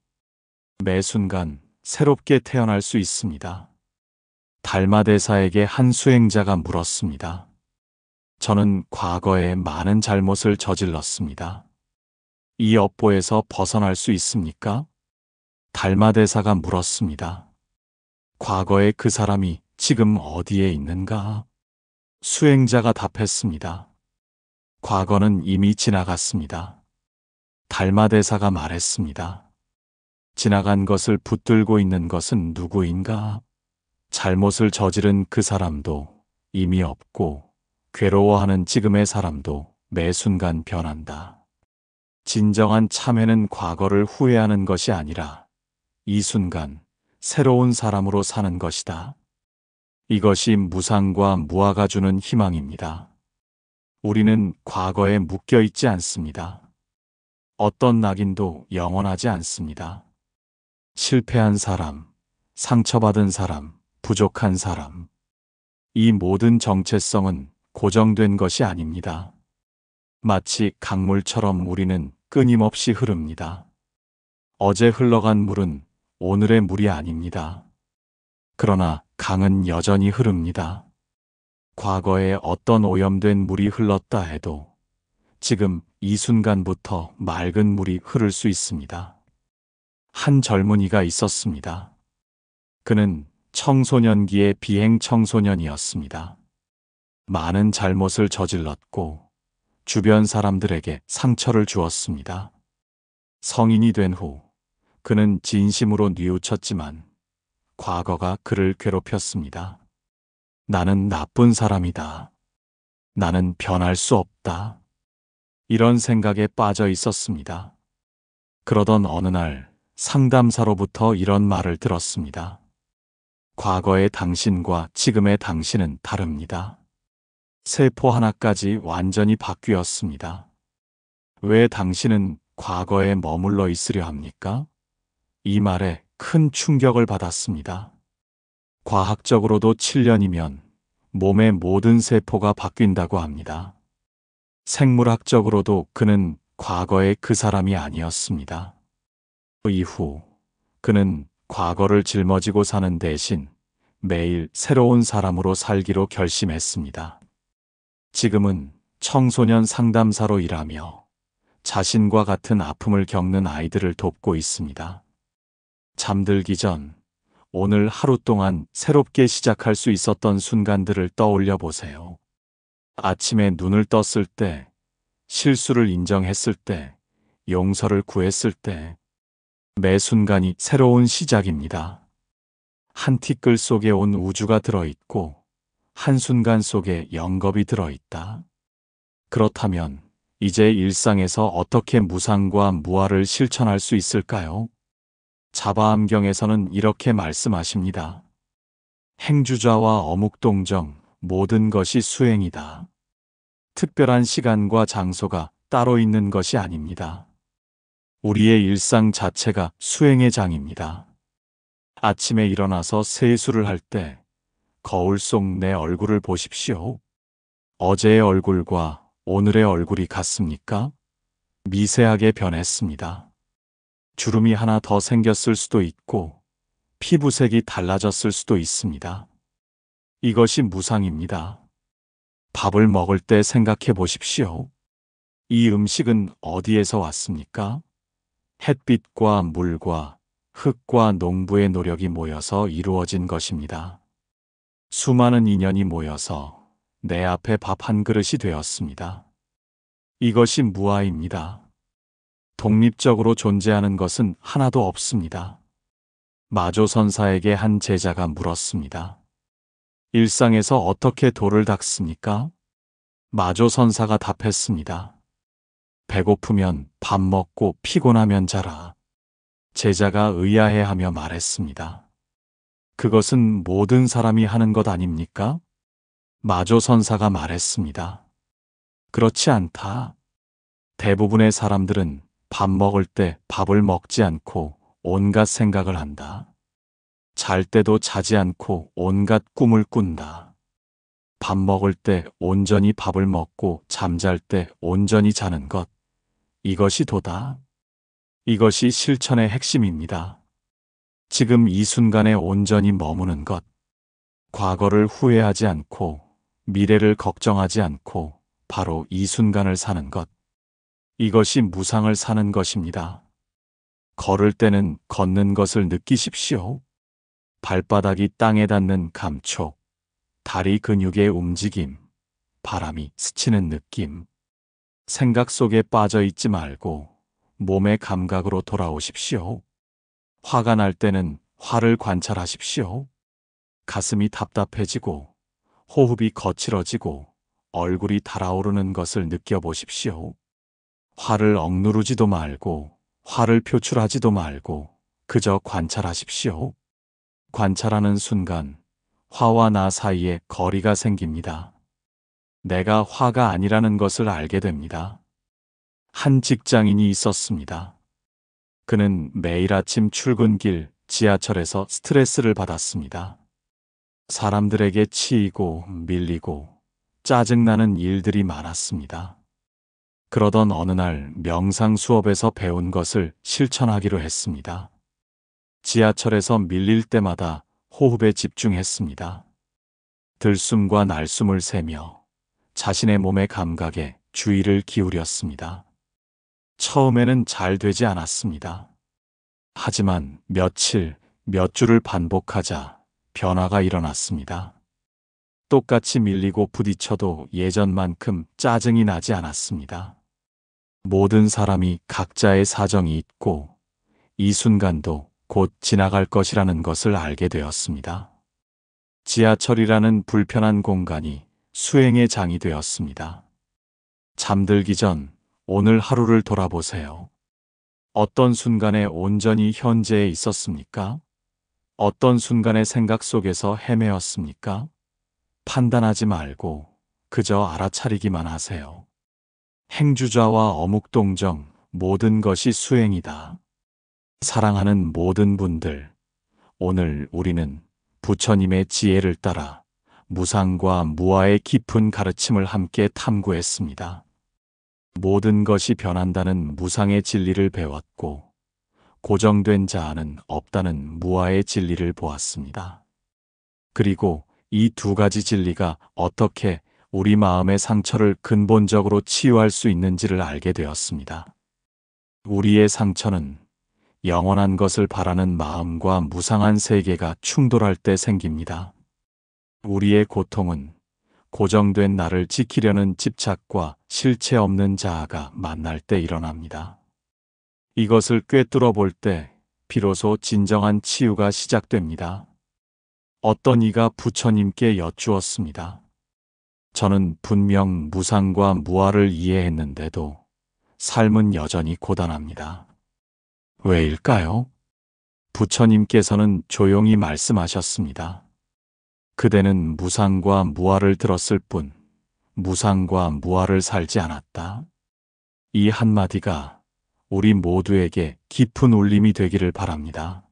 매 순간 새롭게 태어날 수 있습니다. 달마대사에게 한 수행자가 물었습니다. 저는 과거에 많은 잘못을 저질렀습니다. 이 업보에서 벗어날 수 있습니까? 달마대사가 물었습니다. 과거의 그 사람이 지금 어디에 있는가? 수행자가 답했습니다. 과거는 이미 지나갔습니다. 달마대사가 말했습니다. 지나간 것을 붙들고 있는 것은 누구인가? 잘못을 저지른 그 사람도 이미 없고 괴로워하는 지금의 사람도 매 순간 변한다. 진정한 참회는 과거를 후회하는 것이 아니라 이 순간 새로운 사람으로 사는 것이다. 이것이 무상과 무아가 주는 희망입니다. 우리는 과거에 묶여 있지 않습니다. 어떤 낙인도 영원하지 않습니다. 실패한 사람, 상처받은 사람, 부족한 사람. 이 모든 정체성은 고정된 것이 아닙니다. 마치 강물처럼 우리는 끊임없이 흐릅니다. 어제 흘러간 물은 오늘의 물이 아닙니다. 그러나 강은 여전히 흐릅니다. 과거에 어떤 오염된 물이 흘렀다 해도 지금 이 순간부터 맑은 물이 흐를 수 있습니다. 한 젊은이가 있었습니다. 그는 청소년기의 비행 청소년이었습니다. 많은 잘못을 저질렀고 주변 사람들에게 상처를 주었습니다. 성인이 된 후 그는 진심으로 뉘우쳤지만 과거가 그를 괴롭혔습니다. 나는 나쁜 사람이다. 나는 변할 수 없다. 이런 생각에 빠져 있었습니다. 그러던 어느 날 상담사로부터 이런 말을 들었습니다. 과거의 당신과 지금의 당신은 다릅니다. 세포 하나까지 완전히 바뀌었습니다. 왜 당신은 과거에 머물러 있으려 합니까? 이 말에 큰 충격을 받았습니다. 과학적으로도 7년이면 몸의 모든 세포가 바뀐다고 합니다. 생물학적으로도 그는 과거의 그 사람이 아니었습니다. 이후 그는 과거를 짊어지고 사는 대신 매일 새로운 사람으로 살기로 결심했습니다. 지금은 청소년 상담사로 일하며 자신과 같은 아픔을 겪는 아이들을 돕고 있습니다. 잠들기 전 오늘 하루 동안 새롭게 시작할 수 있었던 순간들을 떠올려 보세요. 아침에 눈을 떴을 때, 실수를 인정했을 때, 용서를 구했을 때, 매 순간이 새로운 시작입니다. 한 티끌 속에 온 우주가 들어있고, 한순간 속에 영겁이 들어있다. 그렇다면 이제 일상에서 어떻게 무상과 무아를 실천할 수 있을까요? 자바암경에서는 이렇게 말씀하십니다. 행주좌와 어묵동정 모든 것이 수행이다. 특별한 시간과 장소가 따로 있는 것이 아닙니다. 우리의 일상 자체가 수행의 장입니다. 아침에 일어나서 세수를 할 때 거울 속 내 얼굴을 보십시오. 어제의 얼굴과 오늘의 얼굴이 같습니까? 미세하게 변했습니다. 주름이 하나 더 생겼을 수도 있고 피부색이 달라졌을 수도 있습니다. 이것이 무상입니다. 밥을 먹을 때 생각해 보십시오. 이 음식은 어디에서 왔습니까? 햇빛과 물과 흙과 농부의 노력이 모여서 이루어진 것입니다. 수많은 인연이 모여서 내 앞에 밥 한 그릇이 되었습니다. 이것이 무아입니다. 독립적으로 존재하는 것은 하나도 없습니다. 마조선사에게 한 제자가 물었습니다. 일상에서 어떻게 돌을 닦습니까? 마조선사가 답했습니다. 배고프면 밥 먹고 피곤하면 자라. 제자가 의아해하며 말했습니다. 그것은 모든 사람이 하는 것 아닙니까? 마조선사가 말했습니다. 그렇지 않다. 대부분의 사람들은 밥 먹을 때 밥을 먹지 않고 온갖 생각을 한다. 잘 때도 자지 않고 온갖 꿈을 꾼다. 밥 먹을 때 온전히 밥을 먹고 잠잘 때 온전히 자는 것. 이것이 도다. 이것이 실천의 핵심입니다. 지금 이 순간에 온전히 머무는 것. 과거를 후회하지 않고 미래를 걱정하지 않고 바로 이 순간을 사는 것. 이것이 무상을 사는 것입니다. 걸을 때는 걷는 것을 느끼십시오. 발바닥이 땅에 닿는 감촉, 다리 근육의 움직임, 바람이 스치는 느낌. 생각 속에 빠져 있지 말고 몸의 감각으로 돌아오십시오. 화가 날 때는 화를 관찰하십시오. 가슴이 답답해지고 호흡이 거칠어지고 얼굴이 달아오르는 것을 느껴보십시오. 화를 억누르지도 말고 화를 표출하지도 말고 그저 관찰하십시오. 관찰하는 순간 화와 나 사이에 거리가 생깁니다. 내가 화가 아니라는 것을 알게 됩니다. 한 직장인이 있었습니다. 그는 매일 아침 출근길 지하철에서 스트레스를 받았습니다. 사람들에게 치이고 밀리고 짜증나는 일들이 많았습니다. 그러던 어느 날 명상 수업에서 배운 것을 실천하기로 했습니다. 지하철에서 밀릴 때마다 호흡에 집중했습니다. 들숨과 날숨을 세며 자신의 몸의 감각에 주의를 기울였습니다. 처음에는 잘 되지 않았습니다. 하지만 며칠, 몇 주를 반복하자 변화가 일어났습니다. 똑같이 밀리고 부딪혀도 예전만큼 짜증이 나지 않았습니다. 모든 사람이 각자의 사정이 있고 이 순간도 곧 지나갈 것이라는 것을 알게 되었습니다. 지하철이라는 불편한 공간이 수행의 장이 되었습니다. 잠들기 전 오늘 하루를 돌아보세요. 어떤 순간에 온전히 현재에 있었습니까? 어떤 순간의 생각 속에서 헤매었습니까? 판단하지 말고 그저 알아차리기만 하세요. 행주좌와 어묵동정, 모든 것이 수행이다. 사랑하는 모든 분들, 오늘 우리는 부처님의 지혜를 따라 무상과 무아의 깊은 가르침을 함께 탐구했습니다. 모든 것이 변한다는 무상의 진리를 배웠고, 고정된 자아는 없다는 무아의 진리를 보았습니다. 그리고 이 두 가지 진리가 어떻게 우리 마음의 상처를 근본적으로 치유할 수 있는지를 알게 되었습니다. 우리의 상처는 영원한 것을 바라는 마음과 무상한 세계가 충돌할 때 생깁니다. 우리의 고통은 고정된 나를 지키려는 집착과 실체 없는 자아가 만날 때 일어납니다. 이것을 꿰뚫어 볼 때 비로소 진정한 치유가 시작됩니다. 어떤 이가 부처님께 여쭈었습니다. 저는 분명 무상과 무아를 이해했는데도 삶은 여전히 고단합니다. 왜일까요? 부처님께서는 조용히 말씀하셨습니다. 그대는 무상과 무아를 들었을 뿐 무상과 무아를 살지 않았다. 이 한마디가 우리 모두에게 깊은 울림이 되기를 바랍니다.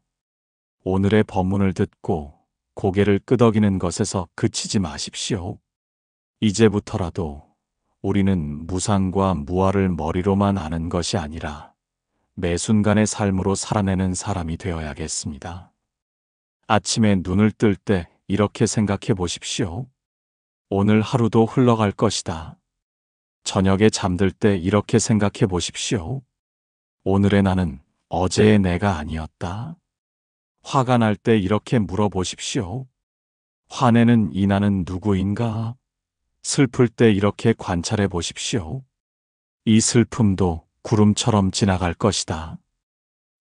오늘의 법문을 듣고 고개를 끄덕이는 것에서 그치지 마십시오. 이제부터라도 우리는 무상과 무아를 머리로만 아는 것이 아니라 매 순간의 삶으로 살아내는 사람이 되어야겠습니다. 아침에 눈을 뜰 때 이렇게 생각해 보십시오. 오늘 하루도 흘러갈 것이다. 저녁에 잠들 때 이렇게 생각해 보십시오. 오늘의 나는 어제의 내가 아니었다. 화가 날 때 이렇게 물어보십시오. 화내는 이 나는 누구인가? 슬플 때 이렇게 관찰해 보십시오. 이 슬픔도 구름처럼 지나갈 것이다.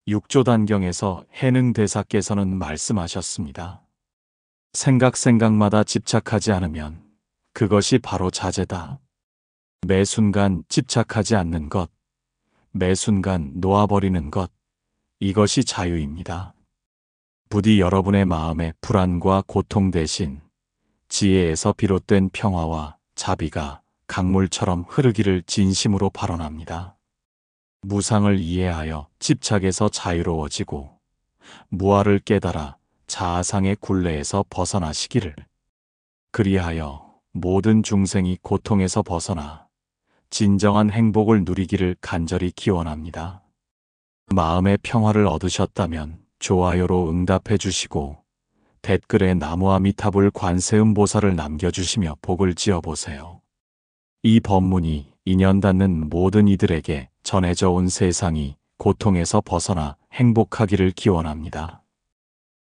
육조단경에서 해능대사께서는 말씀하셨습니다. 생각마다 집착하지 않으면 그것이 바로 자제다. 매 순간 집착하지 않는 것, 매 순간 놓아버리는 것, 이것이 자유입니다. 부디 여러분의 마음의 불안과 고통 대신 지혜에서 비롯된 평화와 자비가 강물처럼 흐르기를 진심으로 발언합니다. 무상을 이해하여 집착에서 자유로워지고 무아를 깨달아 자아상의 굴레에서 벗어나시기를. 그리하여 모든 중생이 고통에서 벗어나 진정한 행복을 누리기를 간절히 기원합니다. 마음의 평화를 얻으셨다면 좋아요로 응답해 주시고 댓글에 나무아미타불 관세음보살을 남겨주시며 복을 지어보세요. 이 법문이 인연 닿는 모든 이들에게 전해져 온 세상이 고통에서 벗어나 행복하기를 기원합니다.